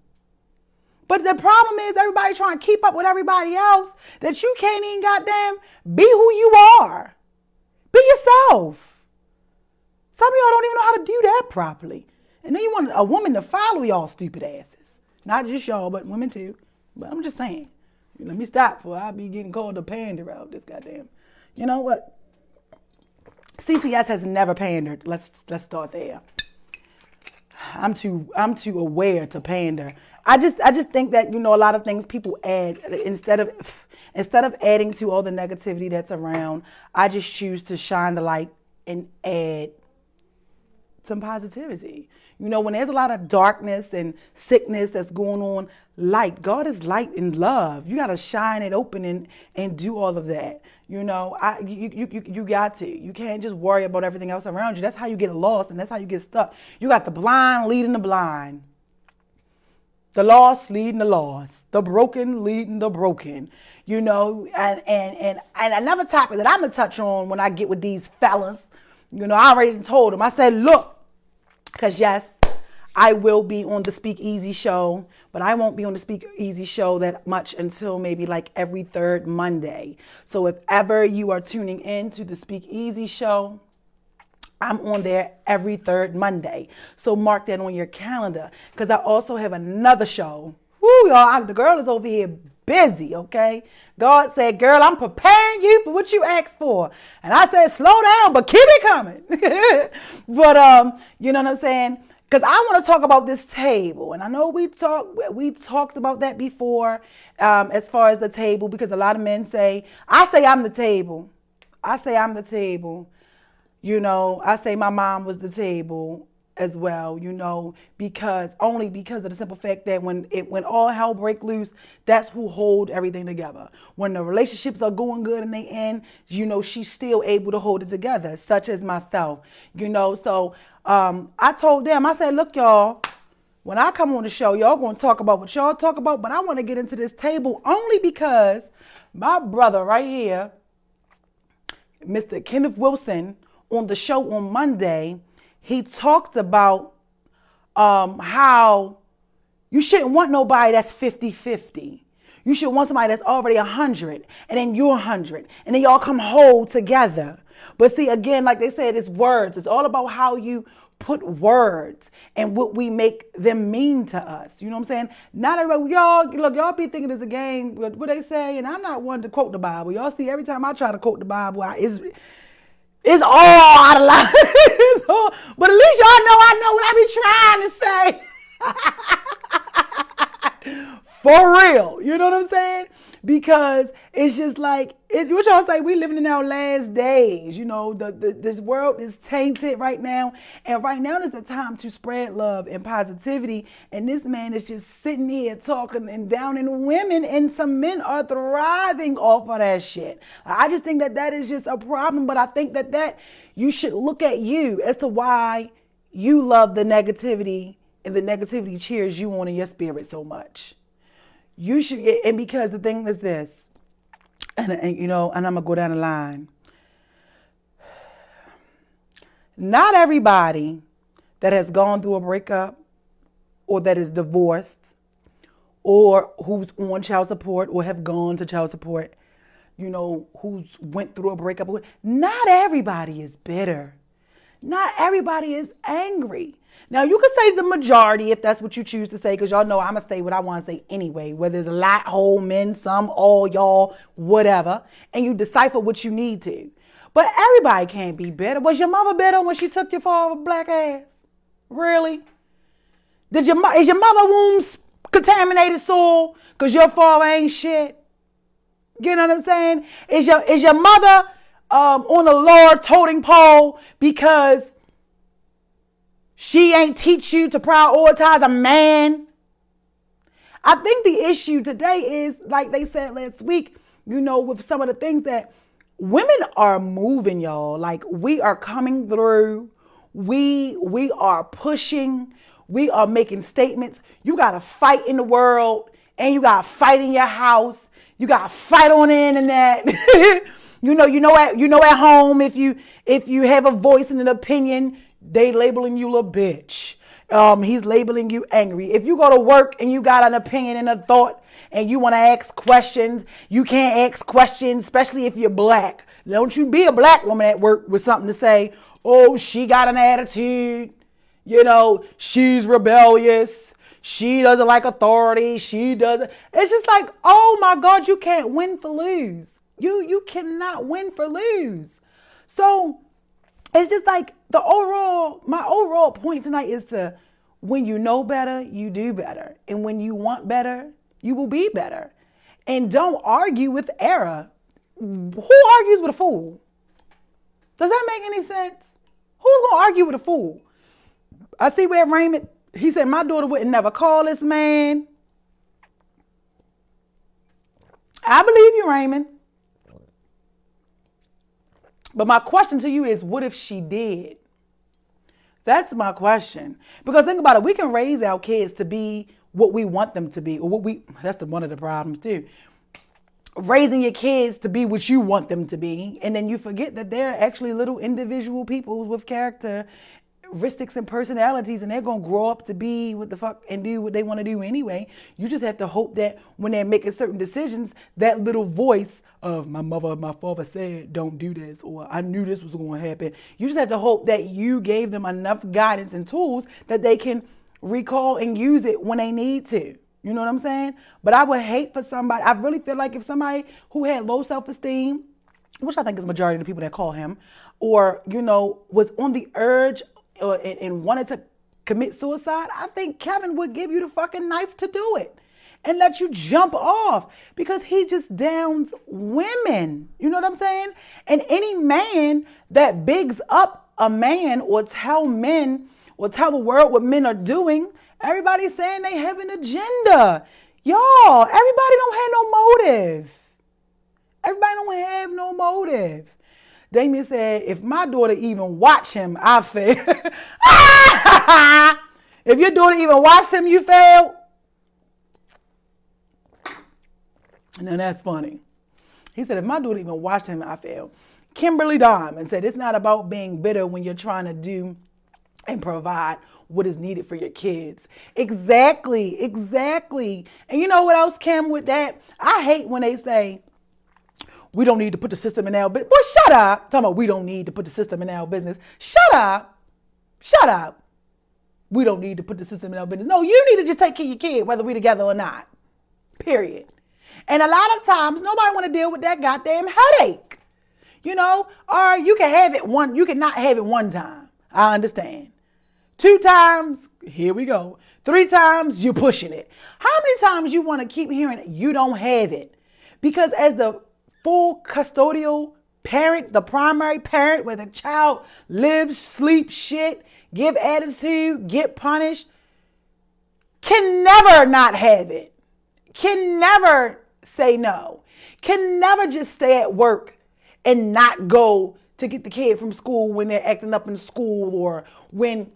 But the problem is everybody trying to keep up with everybody else that you can't even goddamn be who you are. Be yourself. Some of y'all don't even know how to do that properly. And then you want a woman to follow y'all stupid asses. Not just y'all, but women too. But I'm just saying. Let me stop before I be getting called a pander out this goddamn. You know what? CCS has never pandered. Let's start there. I'm too aware to pander. I just think that, a lot of things people add instead of adding to all the negativity that's around, I just choose to shine the light and add some positivity. When there's a lot of darkness and sickness that's going on, light. God is light and love. You got to shine it open and do all of that. You got to. You can't just worry about everything else around you. That's how you get lost and that's how you get stuck. You got the blind leading the blind. The lost leading the lost. The broken leading the broken. And another topic that I'm going to touch on when I get with these fellas, I already told them. I said, look, because yes, I will be on the Speak Easy show, but I won't be on the Speak Easy show that much until maybe like every third Monday. So if ever you are tuning in to the Speak Easy show, I'm on there every third Monday. So mark that on your calendar because I also have another show. Woo, y'all, the girl is over here busy, okay? God said, girl, I'm preparing you for what you asked for. And I said, slow down, but keep it coming. But, you know what I'm saying? Because I want to talk about this table. And I know we talked about that before as far as the table, because a lot of men say, I say I'm the table. I say I'm the table. I say my mom was the table as well, because of the simple fact that when all hell break loose, that's who hold everything together. When the relationships are going good and they end, she's still able to hold it together, such as myself, So I told them, I said, look, y'all, when I come on the show, y'all going to talk about what y'all talk about, but I want to get into this table only because My brother right here, Mr. Kenneth Wilson, on the show on Monday, he talked about how you shouldn't want nobody that's 50-50. You should want somebody that's already 100, and then you're 100, and then y'all come whole together. But see, again, like they said, it's words. It's all about how you put words and what we make them mean to us. You know what I'm saying? Not everybody, y'all, look, y'all be thinking it's a game, what they say, and I'm not one to quote the Bible. Y'all see, every time I try to quote the Bible, it's all out of line. But at least y'all know I know what I be trying to say. For real. You know what I'm saying? Because it's just like, what y'all say, we living in our last days. You know, this world is tainted right now. And right now is the time to spread love and positivity. And this man is just sitting here talking and downing women. And some men are thriving off of that shit. I just think that is just a problem. But I think that you should look at you as to why you love the negativity and the negativity cheers you on in your spirit so much. You should get, and because the thing is this, and you know, and I'm gonna go down the line. Not everybody that has gone through a breakup, or that is divorced, or who's on child support, or have gone to child support, you know, who's went through a breakup. Not everybody is bitter. Not everybody is angry. Now, you could say the majority if that's what you choose to say, because y'all know I'm going to say what I want to say anyway, whether it's a lot, whole, men, some, all, y'all, whatever, and you decipher what you need to. But everybody can't be bitter. Was your mother bitter when she took your father's black ass? Really? Is your mother womb contaminated soil because your father ain't shit? You know what I'm saying? Is your mother on the Lord toting pole because she ain't teach you to prioritize a man? I think the issue today is, like they said last week, you know, with some of the things that women are moving, y'all. Like, we are coming through. We are pushing. We are making statements. You got to fight in the world, and you got to fight in your house. You got to fight on the internet. you know at home, if you have a voice and an opinion, they labeling you a bitch. He's labeling you angry. If you go to work and you got an opinion and a thought and you want to ask questions, you can't ask questions, especially if you're black. Don't you be a black woman at work with something to say. Oh, she got an attitude. You know, she's rebellious. She doesn't like authority. She doesn't. It's just like, oh my God, you can't win for lose. You cannot win for lose. So it's just like my overall point tonight is to, when you know better, you do better. And when you want better, you will be better. And don't argue with error. Who argues with a fool? Does that make any sense? Who's going to argue with a fool? I see where Raymond, he said, my daughter wouldn't never call this man. I believe you, Raymond. But my question to you is, what if she did? That's my question. Because think about it, we can raise our kids to be what we want them to be, or that's one of the problems too. Raising your kids to be what you want them to be, and then you forget that they're actually little individual people with characteristics and personalities, and they're going to grow up to be what the fuck and do what they want to do anyway. You just have to hope that when they're making certain decisions, that little voice of my mother, my father said, don't do this, or I knew this was going to happen. You just have to hope that you gave them enough guidance and tools that they can recall and use it when they need to. You know what I'm saying? But I would hate for somebody, I really feel like if somebody who had low self-esteem, which I think is the majority of the people that call him, or, you know, was on the urge and wanted to commit suicide, I think Kevin would give you the fucking knife to do it and let you jump off, because he just downs women. You know what I'm saying? And any man that bigs up a man or tell the world what men are doing, everybody's saying they have an agenda. Y'all, everybody don't have no motive. Everybody don't have no motive. Damien said, if my daughter even watch him, I fail. If your daughter even watched him, you failed. Now that's funny. He said, if my daughter even watched him, I fail. Kimberly Diamond said, it's not about being bitter when you're trying to do and provide what is needed for your kids. Exactly, exactly. And you know what else, Kim, with that? I hate when they say, we don't need to put the system in our business. Boy, shut up. Talking about we don't need to put the system in our business. Shut up. Shut up. We don't need to put the system in our business. No, you need to just take care of your kid, whether we together or not. Period. And a lot of times, nobody want to deal with that goddamn headache. You know, or you can have it one, you can not have it one time. I understand. 2 times, here we go. 3 times, you're pushing it. How many times you want to keep hearing you don't have it? Because as the full custodial parent, the primary parent where the child lives, sleeps, shit, give attitude, get punished, can never not have it. Can never say no. Can never just stay at work and not go to get the kid from school when they're acting up in school, or when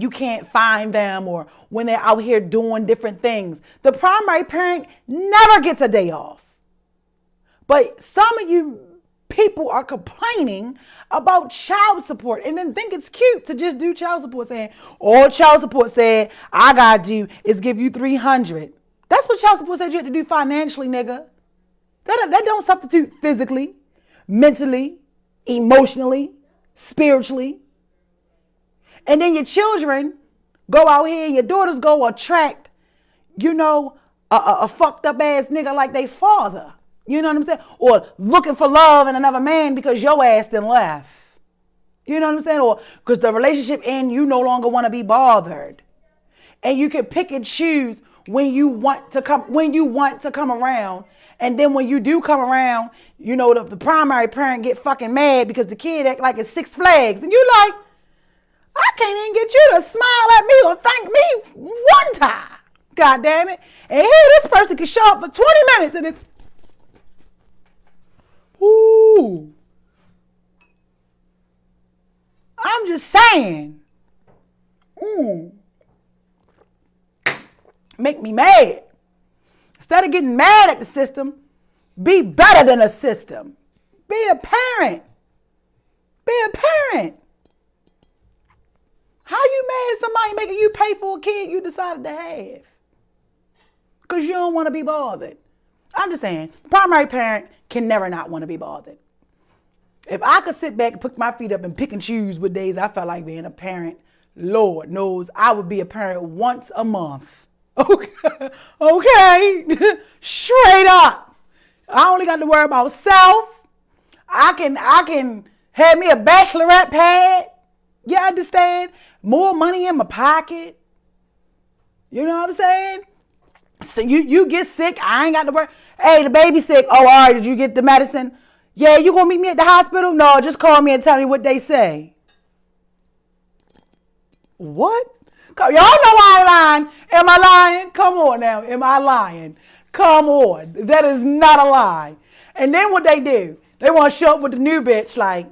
you can't find them, or when they're out here doing different things. The primary parent never gets a day off. But some of you people are complaining about child support and then think it's cute to just do child support, saying, all child support said I gotta do is give you $300. That's what child support said you had to do financially, nigga. That don't substitute physically, mentally, emotionally, spiritually. And then your children go out here and your daughters go attract, you know, a fucked up ass nigga like they father. You know what I'm saying? Or looking for love in another man because your ass done left. You know what I'm saying? Or because the relationship ends, you no longer want to be bothered. And you can pick and choose when you want to come around. And then when you do come around, you know, the primary parent get fucking mad because the kid act like it's Six Flags. And you like, I can't even get you to smile at me or thank me one time. God damn it. And here this person can show up for 20 minutes and it's, ooh. I'm just saying. Make me mad. Instead of getting mad at the system, be better than a system. Be a parent. Be a parent. How you mad at somebody making you pay for a kid you decided to have? Because you don't want to be bothered. I'm just saying, primary parent can never not want to be bothered. If I could sit back and put my feet up and pick and choose what days I felt like being a parent, Lord knows I would be a parent once a month. Okay. Okay. Straight up. I only got to worry about self. I can have me a bachelorette pad. You understand? More money in my pocket. You know what I'm saying? So you get sick, I ain't got to worry. Hey, the baby's sick. Oh, all right, did you get the medicine? Yeah, you gonna meet me at the hospital? No, just call me and tell me what they say. What? Y'all know I ain't lying. Am I lying? Come on now. Am I lying? Come on. That is not a lie. And then what they do? They want to show up with the new bitch like,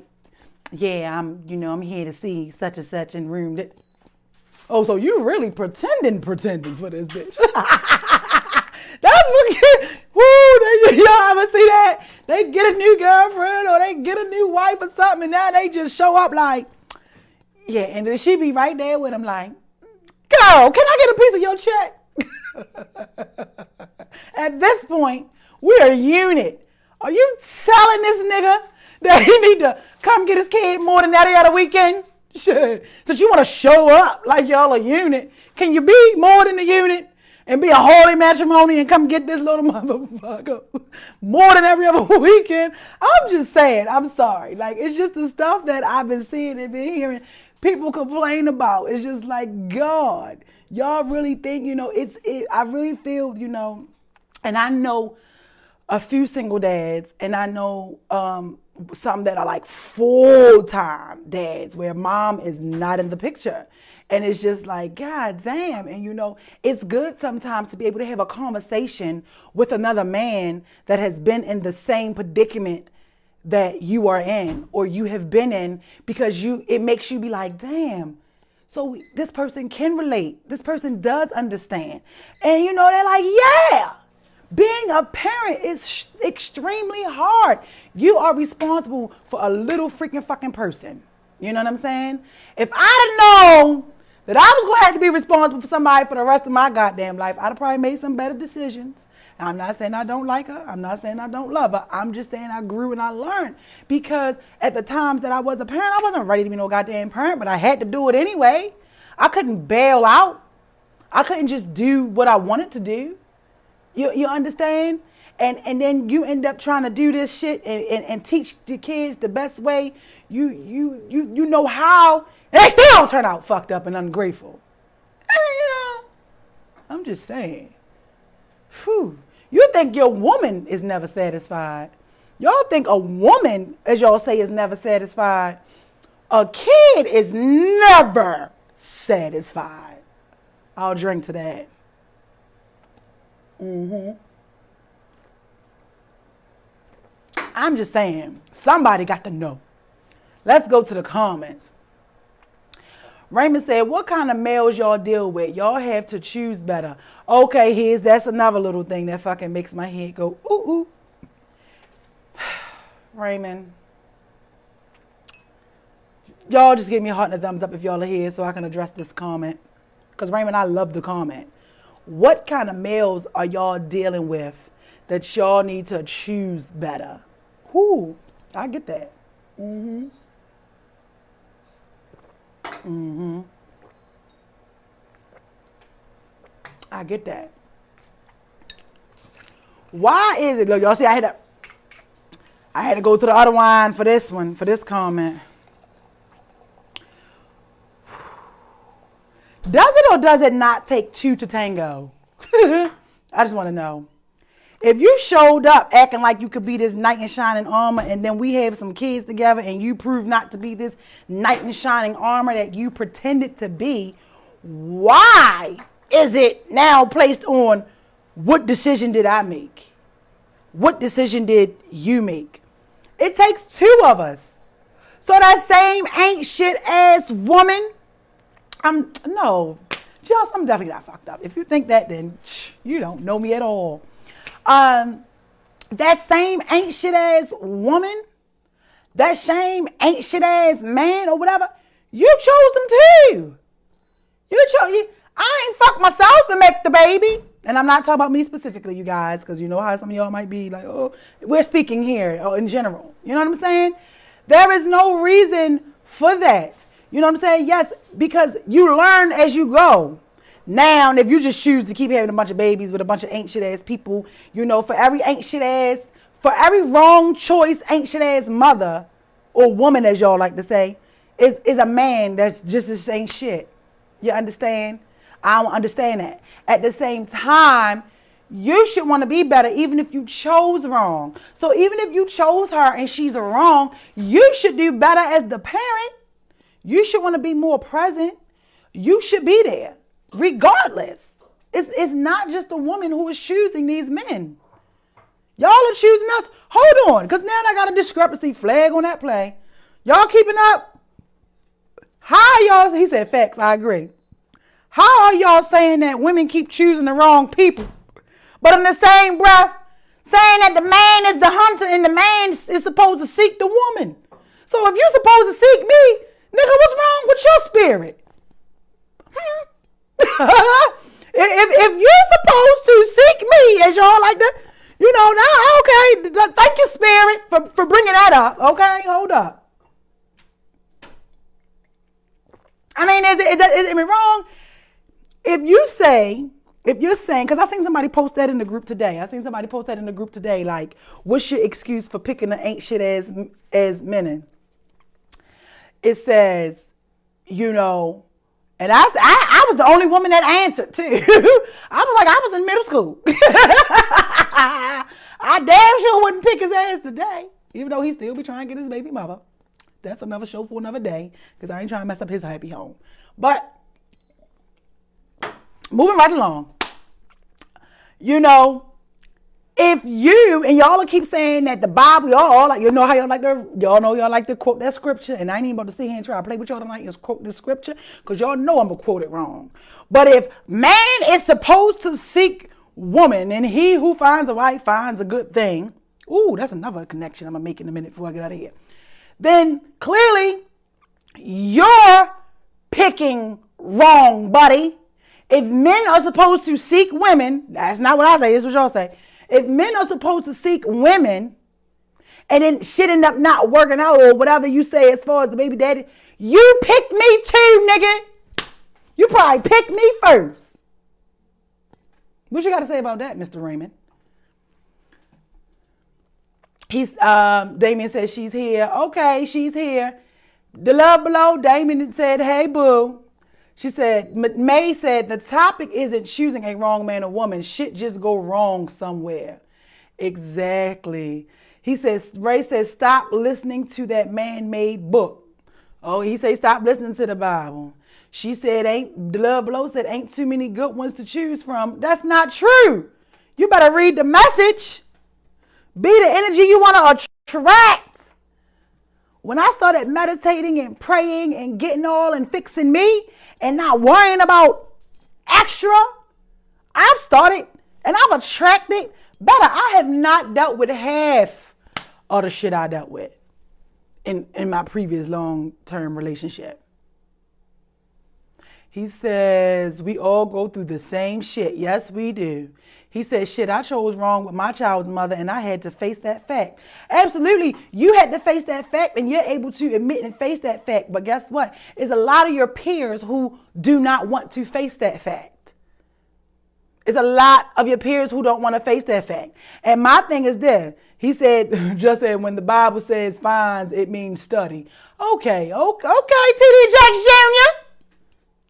yeah, I'm here to see such and such in room. Oh, so you really pretending for this bitch. That's what, y'all ever see that? They get a new girlfriend or they get a new wife or something and now they just show up like, yeah, and then she be right there with them like, girl, can I get a piece of your check? At this point, we're a unit. Are you telling this nigga that he need to come get his kid more than every other weekend? Shit. Since you want to show up like y'all a unit, can you be more than a unit and be a holy matrimony and come get this little motherfucker more than every other weekend? I'm just saying, I'm sorry. Like, it's just the stuff that I've been seeing and been hearing people complain about. It's just like, God, y'all really think, I really feel, and I know a few single dads, and I know some that are like full-time dads where mom is not in the picture. And it's just like, God damn. And it's good sometimes to be able to have a conversation with another man that has been in the same predicament that you are in or you have been in, because it makes you be like, damn, so this person can relate. This person does understand. And they're like, yeah. Being a parent is extremely hard. You are responsible for a little freaking fucking person. You know what I'm saying? If I'd have known that I was going to have to be responsible for somebody for the rest of my goddamn life, I'd have probably made some better decisions. And I'm not saying I don't like her. I'm not saying I don't love her. I'm just saying I grew and I learned. Because at the times that I was a parent, I wasn't ready to be no goddamn parent, but I had to do it anyway. I couldn't bail out. I couldn't just do what I wanted to do. You understand? And then you end up trying to do this shit and teach the kids the best way you know how, and they still don't turn out fucked up and ungrateful. And, I'm just saying. Whew. You think your woman is never satisfied. Y'all think a woman, as y'all say, is never satisfied. A kid is never satisfied. I'll drink to that. I'm just saying, somebody got to know. Let's go to the comments. Raymond said, what kind of males y'all deal with? Y'all have to choose better. Okay, that's another little thing that fucking makes my head go, ooh, ooh. Raymond, y'all just give me a heart and a thumbs up if y'all are here so I can address this comment. Because Raymond, I love the comment. What kind of males are y'all dealing with that y'all need to choose better? Ooh, I get that. I get that. Why is it? Look, y'all see, I had to go to the other wine for this one, for this comment. Does it or does it not take two to tango? I just want to know. If you showed up acting like you could be this knight in shining armor and then we have some kids together and you prove not to be this knight in shining armor that you pretended to be, why is it now placed on what decision did I make? What decision did you make? It takes two of us. So that same ain't shit ass woman, no, just I'm definitely not fucked up. If you think that, then you don't know me at all. That same ain't shit ass woman, that same ain't shit ass man or whatever, you chose them too. I ain't fuck myself and make the baby. And I'm not talking about me specifically, you guys, because you know how some of y'all might be like, oh, we're speaking here in general. You know what I'm saying? There is no reason for that. You know what I'm saying? Yes, because you learn as you go. Now, if you just choose to keep having a bunch of babies with a bunch of ain't shit ass people, for every wrong choice, ain't shit ass mother or woman, as y'all like to say, is a man that's just the same shit. You understand? I don't understand that. At the same time, you should want to be better even if you chose wrong. So even if you chose her and she's wrong, you should do better as the parent. You should want to be more present. You should be there. Regardless, it's not just the woman who is choosing these men. Y'all are choosing us. Hold on, because now I got a discrepancy flag on that play. Y'all keeping up? How y'all? He said facts. I agree. How are y'all saying that women keep choosing the wrong people, but in the same breath saying that the man is the hunter and the man is supposed to seek the woman? So if you're supposed to seek me, nigga, what's wrong with your spirit? if you're supposed to seek me, as y'all like to, now, okay, thank you, spirit, for bringing that up. Okay, hold up. I mean, is it wrong? If you're saying, because I seen somebody post that in the group today. Like, what's your excuse for picking the ain't shit as men? It says, and I was the only woman that answered too. I was in middle school. I damn sure wouldn't pick his ass today, even though he still be trying to get his baby mother. That's another show for another day, because I ain't trying to mess up his happy home. But moving right along, if you, and y'all will keep saying that the Bible, y'all like, how y'all like to quote that scripture, and I ain't even about to sit here and try to play with y'all tonight and quote this scripture, because y'all know I'm going to quote it wrong. But if man is supposed to seek woman, and he who finds a wife finds a good thing. Ooh, that's another connection I'm going to make in a minute before I get out of here. Then clearly you're picking wrong, buddy. If men are supposed to seek women, that's not what I say, this is what y'all say. If men are supposed to seek women and then shit end up not working out or whatever you say as far as the baby daddy, you picked me too, nigga. You probably picked me first. What you got to say about that, Mr. Raymond? Damien says she's here. Okay, she's here. The love below, Damien said, hey, boo. She said, May said, the topic isn't choosing a wrong man or woman. Shit just go wrong somewhere. Exactly. He says, Ray says, stop listening to that man-made book. Oh, he said, stop listening to the Bible. She said, the love below said, ain't too many good ones to choose from. That's not true. You better read the message. Be the energy you want to attract. When I started meditating and praying and getting all and fixing me and not worrying about extra, I've started and I've attracted better. I have not dealt with half of the shit I dealt with in my previous long-term relationship. He says, we all go through the same shit. Yes, we do. He said, shit, I chose wrong with my child's mother and I had to face that fact. Absolutely. You had to face that fact and you're able to admit and face that fact. But guess what? There's a lot of your peers who do not want to face that fact. It's a lot of your peers who don't want to face that fact. And my thing is this. He said, just said, when the Bible says finds, it means study. Okay, T.D. Jakes Jr.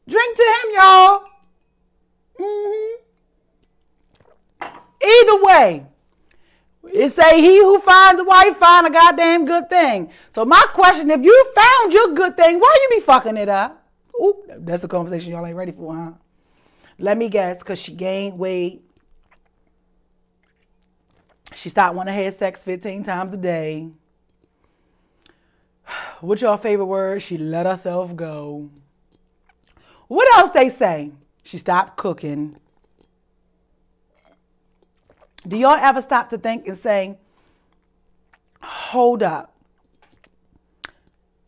Drink to him, y'all. Either way, it say he who finds a wife find a goddamn good thing. So my question, if you found your good thing, why you be fucking it up? Ooh, that's a conversation y'all ain't ready for, huh? Let me guess, because she gained weight. She stopped wanting to have sex 15 times a day. What's your favorite word? She let herself go. What else they say? She stopped cooking. Do y'all ever stop to think and say, hold up.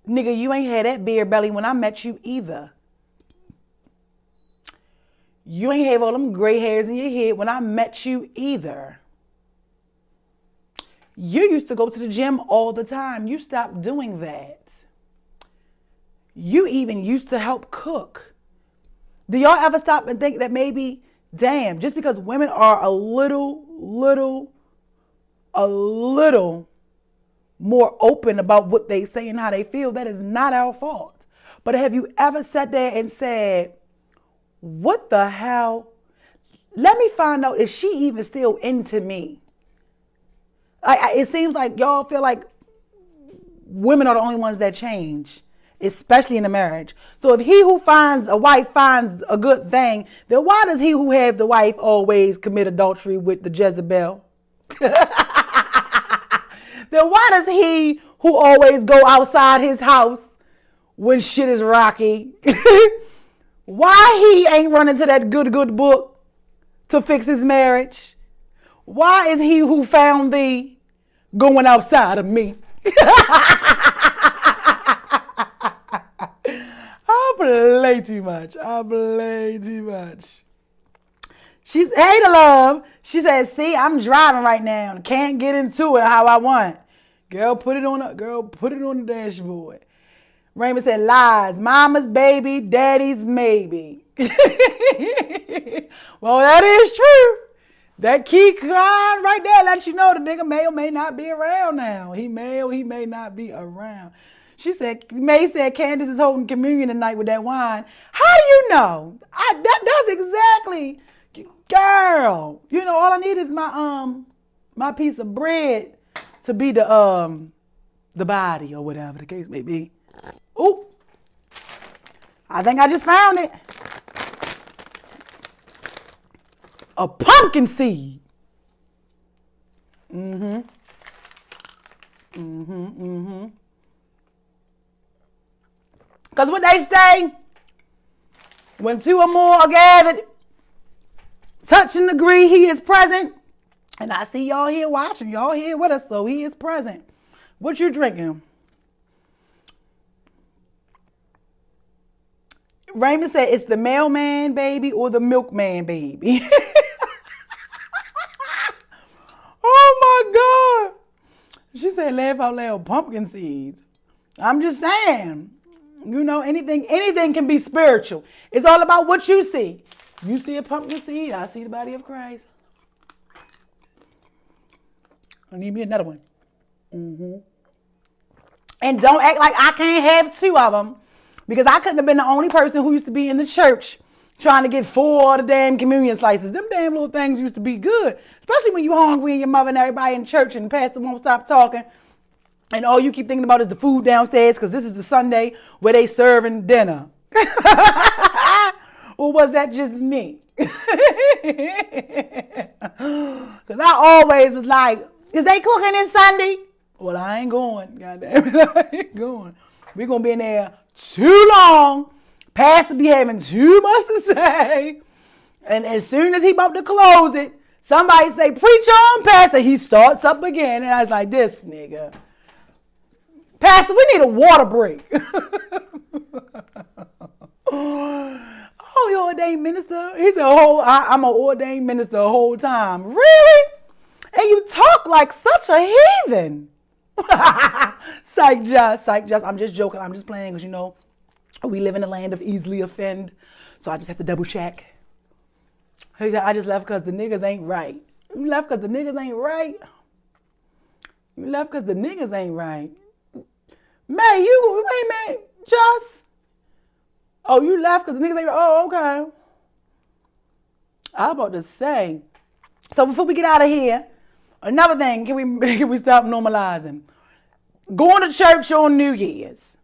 Nigga, you ain't had that beer belly when I met you either. You ain't have all them gray hairs in your head when I met you either. You used to go to the gym all the time. You stopped doing that. You even used to help cook. Do y'all ever stop and think that maybe, damn, just because women are a little more open about what they say and how they feel, that is not our fault. But have you ever sat there and said, what the hell? Let me find out if she even still into me. It seems like y'all feel like women are the only ones that change, especially in a marriage. So if he who finds a wife finds a good thing, then why does he who have the wife always commit adultery with the Jezebel? Then why does he who always go outside his house when shit is rocky? Why he ain't running to that good book to fix his marriage? Why is he who found thee going outside of me? I play too much. She's, hey, the love. She said, see, I'm driving right now and can't get into it how I want. Girl, put it on the dashboard. Raymond said, lies. Mama's baby, daddy's maybe. Well, that is true. That key card right there lets you know the nigga may or may not be around now. He may or he may not be around. She said, May said, Candace is holding communion tonight with that wine. How do you know? That's exactly, girl. You know, all I need is my piece of bread to be the body or whatever the case may be. Oop. I think I just found it. A pumpkin seed. Because what they say, when two or more are gathered, touch and agree he is present. And I see y'all here watching. Y'all here with us, so he is present. What you drinking? Raymond said it's the mailman baby or the milkman baby. Oh my God. She said laugh out loud, pumpkin seeds. I'm just saying, you know, anything can be spiritual. It's all about what you see. You see a pumpkin seed, I see the body of Christ. I need me another one. And don't act like I can't have two of them, because I couldn't have been the only person who used to be in the church trying to get 4 of the damn communion slices. Them damn little things used to be good, especially when you hungry and your mother and everybody in church and the pastor won't stop talking. And all you keep thinking about is the food downstairs, because this is the Sunday where they serving dinner. Or was that just me? Because I always was like, is they cooking this Sunday? Well, I ain't going. Goddamn it, I ain't going. We're going to be in there too long. Pastor be having too much to say. And as soon as he about to close it, somebody say, preach on, Pastor. He starts up again. And I was like, this nigga. Pastor, we need a water break. Oh, you ordained minister? He said, I'm an ordained minister the whole time. Really? And you talk like such a heathen. Psych just. I'm just joking. I'm just playing because, you know, we live in a land of easily offend. So I just have to double check. He said, I just left because the niggas ain't right. You left because the niggas ain't right? You left because the niggas ain't right. May, wait a minute, just. Oh, you left because the niggas ain't right. Oh, okay. I was about to say. So before we get out of here, another thing, can we stop normalizing? Going to church on New Year's.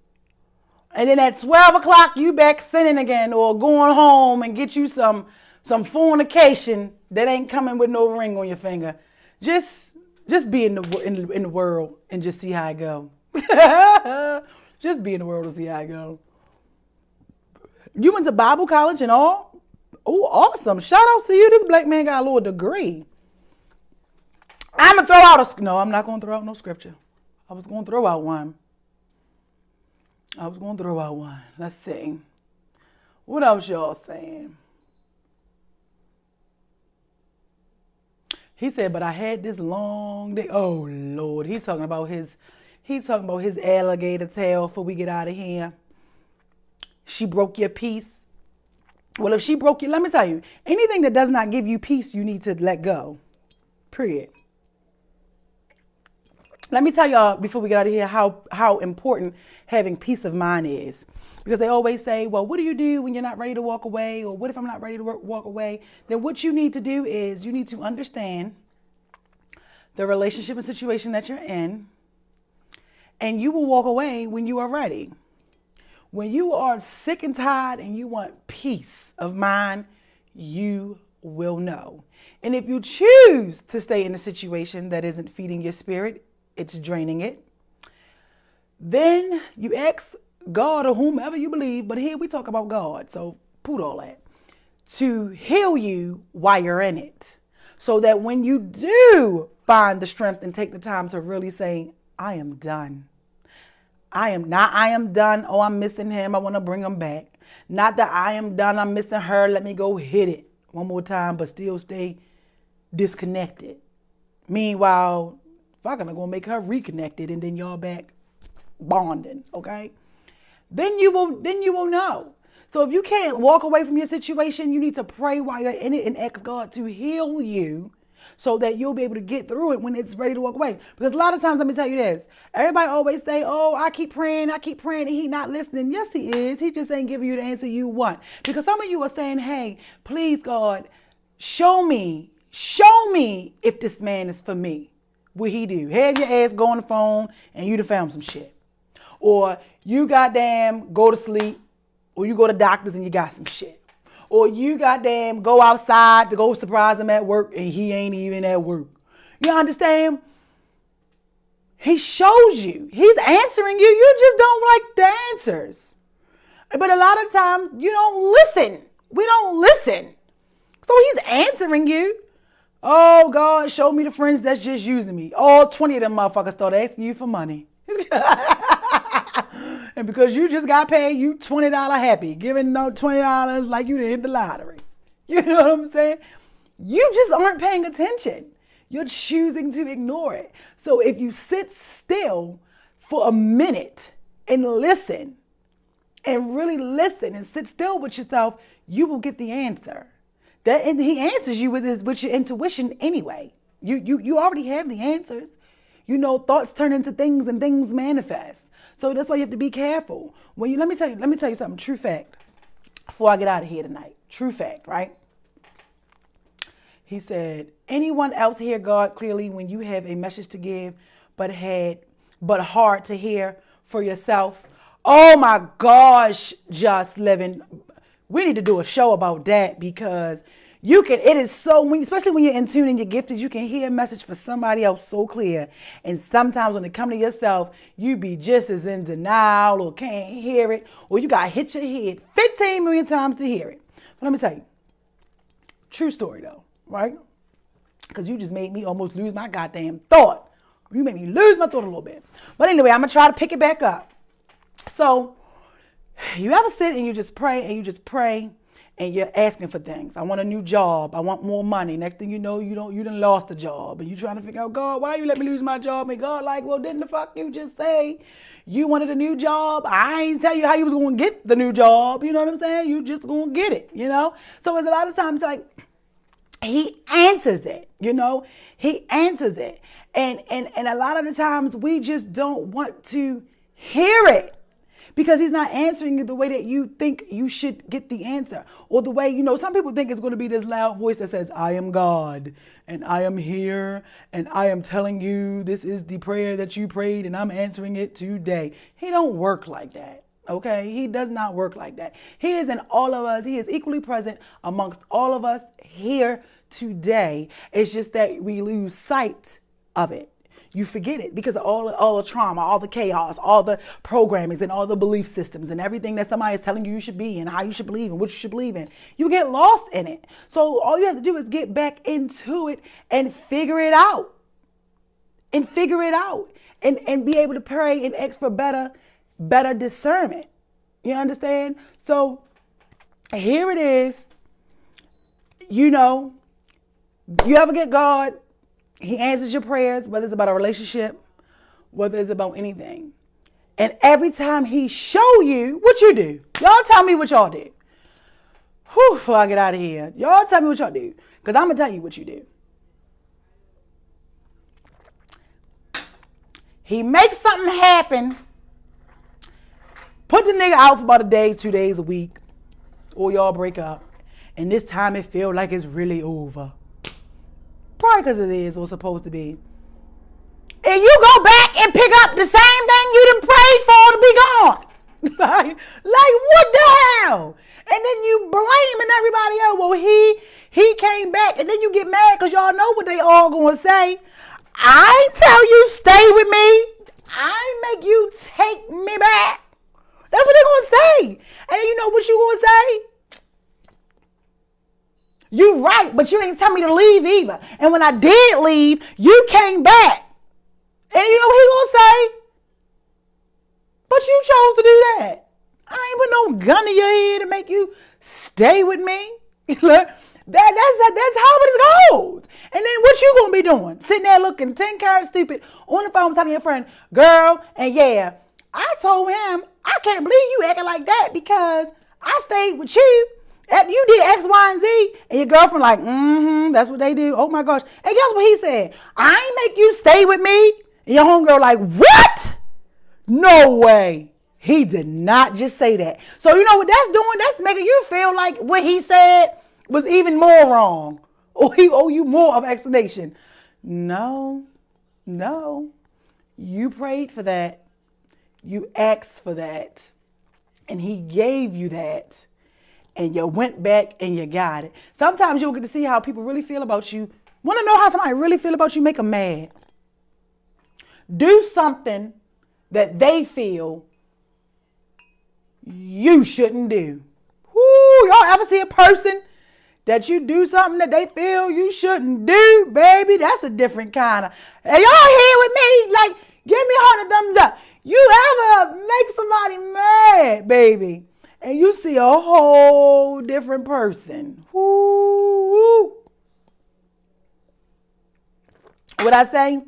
And then at 12 o'clock, you back sinning again, or going home and get you some fornication that ain't coming with no ring on your finger. Just be in the world and just see how it go. Just be in the world and see how it go. You went to Bible college and all? Oh, awesome. Shout out to you. This black man got a little degree. I'm going to throw out no, I'm not going to throw out no scripture. I was going to throw out one. Let's see. What else y'all saying? He said, but I had this long day. Oh, Lord. He's talking about his alligator tail before we get out of here. She broke your peace. Well, if she broke you, let me tell you, anything that does not give you peace, you need to let go. Period. Let me tell y'all before we get out of here how important having peace of mind is. Because they always say, well, what do you do when you're not ready to walk away? Or what if I'm not ready to walk away? Then what you need to do is you need to understand the relationship and situation that you're in. And you will walk away when you are ready. When you are sick and tired and you want peace of mind, you will know. And if you choose to stay in a situation that isn't feeding your spirit, it's draining it, then you ask God or whomever you believe, but here we talk about God, so put all that, to heal you while you're in it. So that when you do find the strength and take the time to really say, I am done. I am done. Oh, I'm missing him. I want to bring him back. Not that I am done. I'm missing her. Let me go hit it one more time, but still stay disconnected. Meanwhile, fucking, I'm going to make her reconnected and then y'all back bonding. Okay. Then you will know. So if you can't walk away from your situation, you need to pray while you're in it and ask God to heal you so that you'll be able to get through it when it's ready to walk away. Because a lot of times, let me tell you this, everybody always say, oh, I keep praying, and he not listening. Yes, he is. He just ain't giving you the answer you want. Because some of you are saying, hey, please, God, show me if this man is for me. What he do? Have your ass go on the phone and you done found some shit. Or you goddamn go to sleep, or you go to doctors and you got some shit. Or you goddamn go outside to go surprise him at work and he ain't even at work. You understand? He shows you. He's answering you. You just don't like the answers. But a lot of times you don't listen. We don't listen. So So he's answering you. Oh, God, show me the friends that's just using me. All 20 of them motherfuckers start asking you for money. And because you just got paid, you $20 happy. Giving no $20 like you didn't hit the lottery. You know what I'm saying? You just aren't paying attention. You're choosing to ignore it. So if you sit still for a minute and listen, and really listen and sit still with yourself, you will get the answer. And he answers you with your intuition anyway. You already have the answers. You know, thoughts turn into things and things manifest. So that's why you have to be careful. Let me tell you something, true fact, before I get out of here tonight. True fact, right? He said, anyone else hear God clearly when you have a message to give, but hard to hear for yourself? Oh my gosh, Just Living. We need to do a show about that, because it is so, especially when you're in tune and you're gifted, you can hear a message for somebody else so clear. And sometimes when it comes to yourself, you be just as in denial or can't hear it, or you got to hit your head 15 million times to hear it. But let me tell you, true story though, right? Because you just made me almost lose my goddamn thought. You made me lose my thought a little bit. But anyway, I'm going to try to pick it back up. So you ever sit and you just pray and you're asking for things. I want a new job. I want more money. Next thing you know, you done lost the job. And you trying to figure out, God, why you let me lose my job? And God like, well, didn't the fuck you just say you wanted a new job? I ain't tell you how you was going to get the new job. You know what I'm saying? You just going to get it, you know? So it's a lot of times like, he answers it, you know? He answers it. And a lot of the times we just don't want to hear it, because he's not answering you the way that you think you should get the answer. Or the way, you know, some people think it's going to be this loud voice that says, I am God, and I am here, and I am telling you this is the prayer that you prayed, and I'm answering it today. He don't work like that, okay? He does not work like that. He is in all of us. He is equally present amongst all of us here today. It's just that we lose sight of it. You forget it because of all the trauma, all the chaos, all the programmings and all the belief systems and everything that somebody is telling you should be and how you should believe and what you should believe in. You get lost in it. So all you have to do is get back into it and figure it out. And be able to pray and ask for better discernment. You understand? So here it is. You know, you ever get God, he answers your prayers, whether it's about a relationship, whether it's about anything. And every time he show you, what you do? Y'all tell me what y'all do. Whew, before I get out of here. Y'all tell me what y'all do. Because I'm going to tell you what you do. He makes something happen. Put the nigga out for about a day, 2 days, a week. Or y'all break up. And this time it feels like it's really over. Probably because it is or supposed to be. And you go back and pick up the same thing you done prayed for to be gone. like what the hell? And then you blaming everybody else. Well, he came back, and then you get mad because y'all know what they all gonna say. I ain't tell you stay with me. I ain't make you take me back. That's what they gonna say. And then you know what you gonna say? You right, but you ain't tell me to leave either. And when I did leave, you came back. And you know what he gonna say? But you chose to do that. I ain't put no gun to your head to make you stay with me. that's how it goes. And then what you gonna be doing? Sitting there looking 10 carats stupid on the phone telling your friend, girl, and yeah, I told him, I can't believe you acting like that because I stayed with you. You did X, Y, and Z, and your girlfriend like, that's what they do. Oh my gosh. And guess what he said? I ain't make you stay with me. And your homegirl like, what? No way. He did not just say that. So you know what that's doing? That's making you feel like what he said was even more wrong. Or he owe you more of an explanation. No. You prayed for that. You asked for that. And he gave you that. And you went back and you got it. Sometimes you'll get to see how people really feel about you. Want to know how somebody really feel about you? Make them mad. Do something that they feel you shouldn't do. Woo, y'all ever see a person that you do something that they feel you shouldn't do, baby, that's a different kind of. Hey, y'all here with me? Like, give me 100 thumbs up. You ever make somebody mad, baby, and you see a whole different person? Woo. What I say?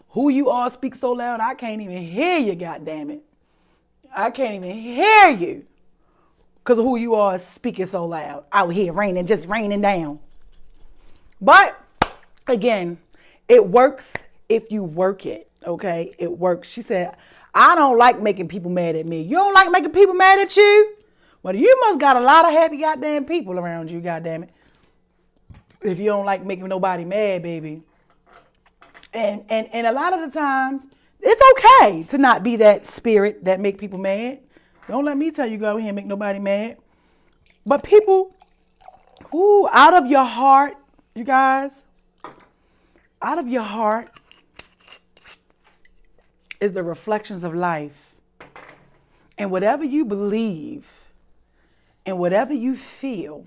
Who you all speak so loud, I can't even hear you, goddammit. I can't even hear you. Because of who you are speaking so loud. Out here raining, just raining down. But, again, it works if you work it, okay? It works. She said, I don't like making people mad at me. You don't like making people mad at you? Well, you must got a lot of happy goddamn people around you, goddammit. If you don't like making nobody mad, baby. And a lot of the times, it's okay to not be that spirit that make people mad. Don't let me tell you go out here and make nobody mad. But people, out of your heart, you guys, out of your heart is the reflections of life. And whatever you believe and whatever you feel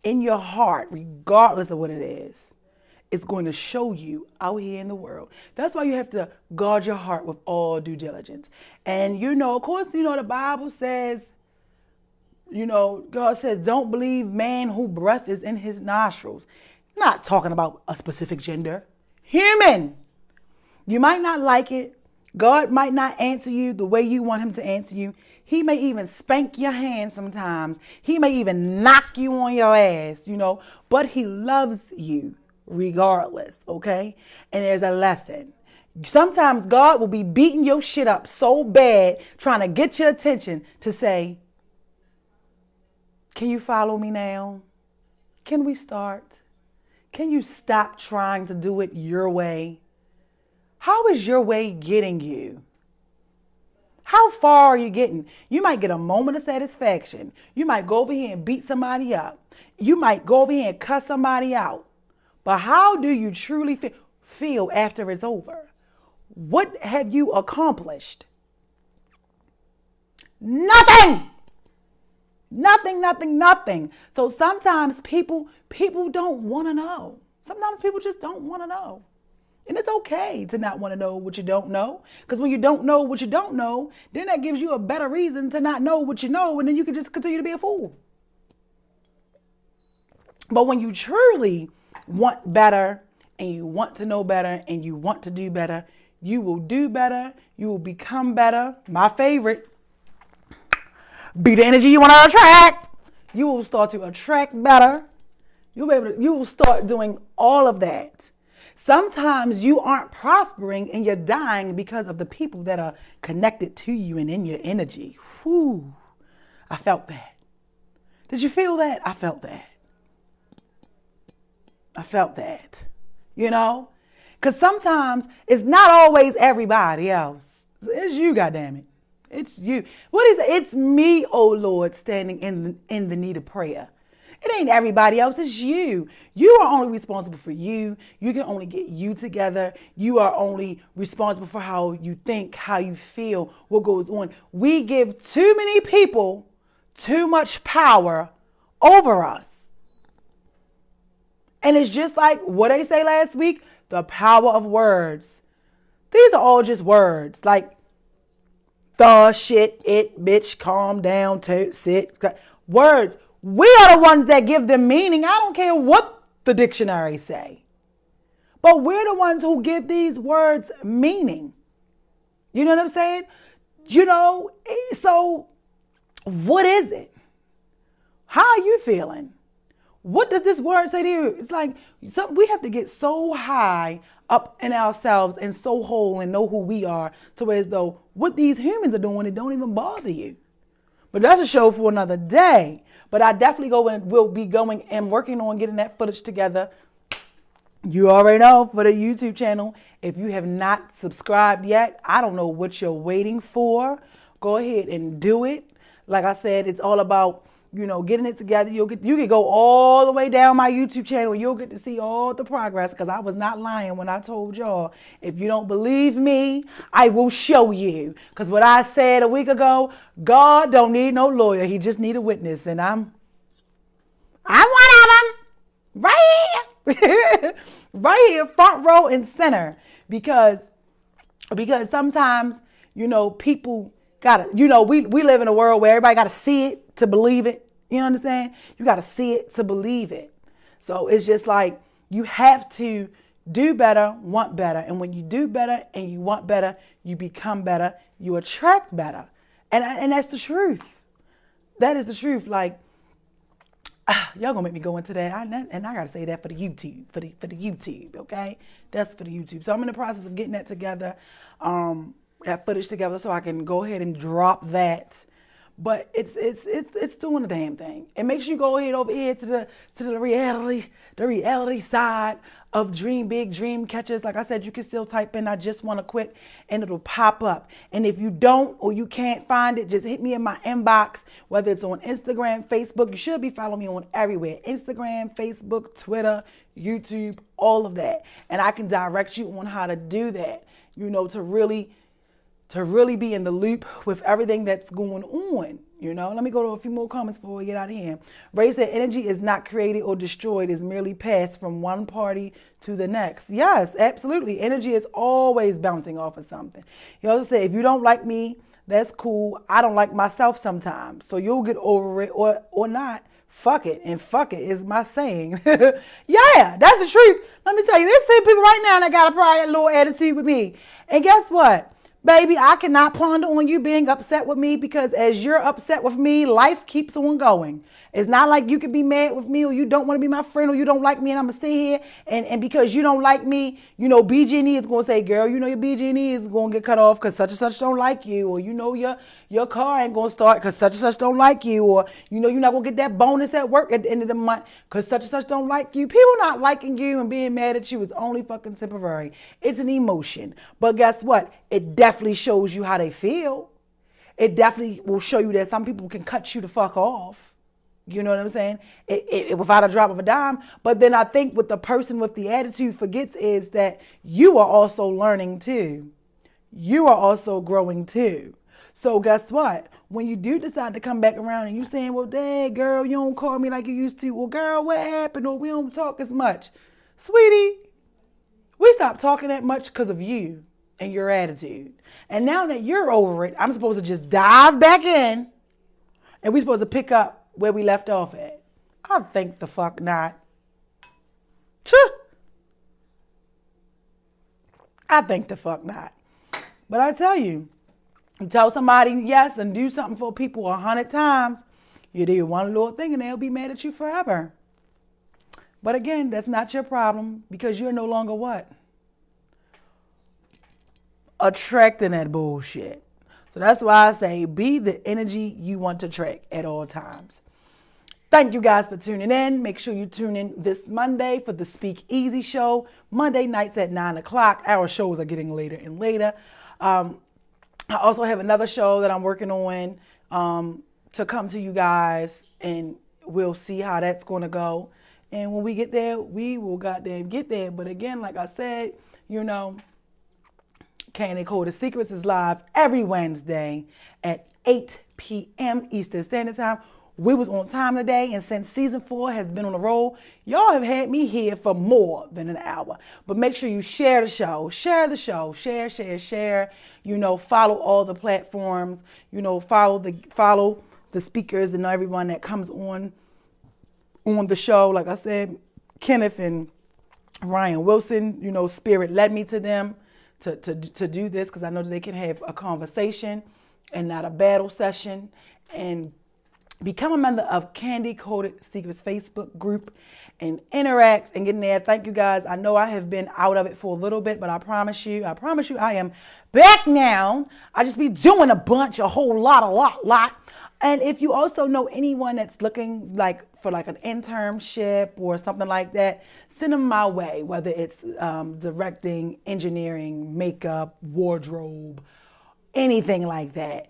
in your heart, regardless of what it is, it's going to show you out here in the world. That's why you have to guard your heart with all due diligence. And, of course, the Bible says, God says, don't believe man whose breath is in his nostrils. Not talking about a specific gender. Human. You might not like it. God might not answer you the way you want him to answer you. He may even spank your hand sometimes. He may even knock you on your ass, but he loves you. Regardless, okay? And there's a lesson. Sometimes God will be beating your shit up so bad, trying to get your attention to say, can you follow me now? Can we start? Can you stop trying to do it your way? How is your way getting you? How far are you getting? You might get a moment of satisfaction. You might go over here and beat somebody up. You might go over here and cuss somebody out. But how do you truly feel after it's over? What have you accomplished? Nothing. Nothing. So sometimes people don't want to know. Sometimes people just don't want to know. And it's okay to not want to know what you don't know. Because when you don't know what you don't know, then that gives you a better reason to not know what you know. And then you can just continue to be a fool. But when you truly want better and you want to know better and you want to do better, you will do better. You will become better. My favorite. Be the energy you want to attract. You will start to attract better. You will start doing all of that. Sometimes you aren't prospering and you're dying because of the people that are connected to you and in your energy. Whew. I felt that. Did you feel that? I felt that. I felt that, because sometimes it's not always everybody else. It's you, goddammit. It's you. What is it? It's me, oh Lord, standing in the need of prayer. It ain't everybody else. It's you. You are only responsible for you. You can only get you together. You are only responsible for how you think, how you feel, what goes on. We give too many people too much power over us. And it's just like what they say last week, the power of words. These are all just words. Like, the, shit, it, bitch, calm down, sit. Words. We are the ones that give them meaning. I don't care what the dictionary say. But we're the ones who give these words meaning. You know what I'm saying? So what is it? How are you feeling? What does this word say to you? It's like we have to get so high up in ourselves and so whole and know who we are to where as though what these humans are doing, it don't even bother you. But that's a show for another day. But I definitely will be going and working on getting that footage together. You already know, for the YouTube channel. If you have not subscribed yet, I don't know what you're waiting for. Go ahead and do it. Like I said, it's all about getting it together. You can go all the way down my YouTube channel and you'll get to see all the progress, because I was not lying when I told y'all, if you don't believe me, I will show you. Because what I said a week ago, God don't need no lawyer. He just need a witness. And Right here, front row and center. Because sometimes, people gotta, we live in a world where everybody gotta see it to believe it. You understand? You gotta see it to believe it. So it's just like you have to do better, want better. And when you do better and you want better, you become better, you attract better. And that's the truth. That is the truth. Like, y'all gonna make me go into that. And I gotta say that for the YouTube, for the YouTube, okay? That's for the YouTube. So I'm in the process of getting that together, that footage together, so I can go ahead and drop that. But it's doing the damn thing. And make sure you go ahead over here to the reality side of Dream Big DreamCatchers. Like I said, you can still type in "I just want to quit" and it'll pop up. And if you don't or you can't find it, just hit me in my inbox, whether it's on Instagram, Facebook. You should be following me on everywhere: Instagram, Facebook, Twitter, YouTube, all of that. And I can direct you on how to do that, to really be in the loop with everything that's going on. Let me go to a few more comments before we get out of here. Ray said, energy is not created or destroyed, it's merely passed from one party to the next. Yes, absolutely. Energy is always bouncing off of something. He also said, if you don't like me, that's cool. I don't like myself sometimes. So you'll get over it or not. Fuck it. And fuck it is my saying. Yeah, that's the truth. Let me tell you, there's some people right now that got a little attitude with me. And guess what? Baby, I cannot ponder on you being upset with me, because as you're upset with me, life keeps on going. It's not like you can be mad with me or you don't want to be my friend or you don't like me and I'm going to sit here and because you don't like me, BG&E is going to say, girl, your BG&E is going to get cut off because such and such don't like you, or your car ain't going to start because such and such don't like you, or you're not going to get that bonus at work at the end of the month because such and such don't like you. People not liking you and being mad at you is only fucking temporary. It's an emotion. But guess what? It definitely shows you how they feel. It definitely will show you that some people can cut you the fuck off. You know what I'm saying? It without a drop of a dime. But then I think what the person with the attitude forgets is that you are also learning too. You are also growing too. So guess what? When you do decide to come back around and you saying, well, dang, girl, you don't call me like you used to. Well, girl, what happened? Or we don't talk as much. Sweetie, we stopped talking that much because of you and your attitude. And now that you're over it, I'm supposed to just dive back in and we're supposed to pick up where we left off at. I think the fuck not. I think the fuck not. But I tell you, you tell somebody yes and do something for people 100 times, you do one little thing and they'll be mad at you forever. But again, that's not your problem, because you're no longer what? Attracting that bullshit. So that's why I say be the energy you want to attract at all times. Thank you guys for tuning in. Make sure you tune in this Monday for the Speak Easy show. Monday nights at 9 o'clock. Our shows are getting later and later. I also have another show that I'm working on to come to you guys, and we'll see how that's going to go. And when we get there, we will goddamn get there. But again, like I said, Candy Coated Secrets is live every Wednesday at 8 p.m. Eastern Standard Time. We was on time today, and since season 4 has been on the roll, y'all have had me here for more than an hour. But make sure you share the show. Share the show. Share. Follow all the platforms. Follow the speakers and everyone that comes on the show. Like I said, Kenneth and Ryan Wilson, Spirit led me to them to do this, because I know that they can have a conversation and not a battle session. And become a member of Candy Coated Secrets Facebook group and interact and get in there. Thank you guys. I know I have been out of it for a little bit, but I promise you I am back now. I just be doing a whole lot. And if you also know anyone that's looking for an internship or something like that, send them my way, whether it's directing, engineering, makeup, wardrobe, anything like that.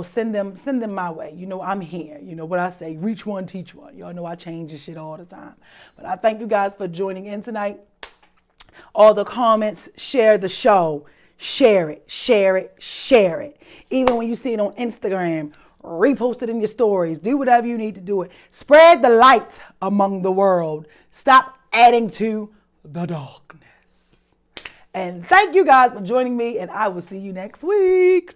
Send them my way. I'm here. What I say, reach one, teach one. Y'all know I change this shit all the time. But I thank you guys for joining in tonight. All the comments, share the show. Share it. Even when you see it on Instagram, repost it in your stories. Do whatever you need to do it. Spread the light among the world. Stop adding to the darkness. And thank you guys for joining me, and I will see you next week.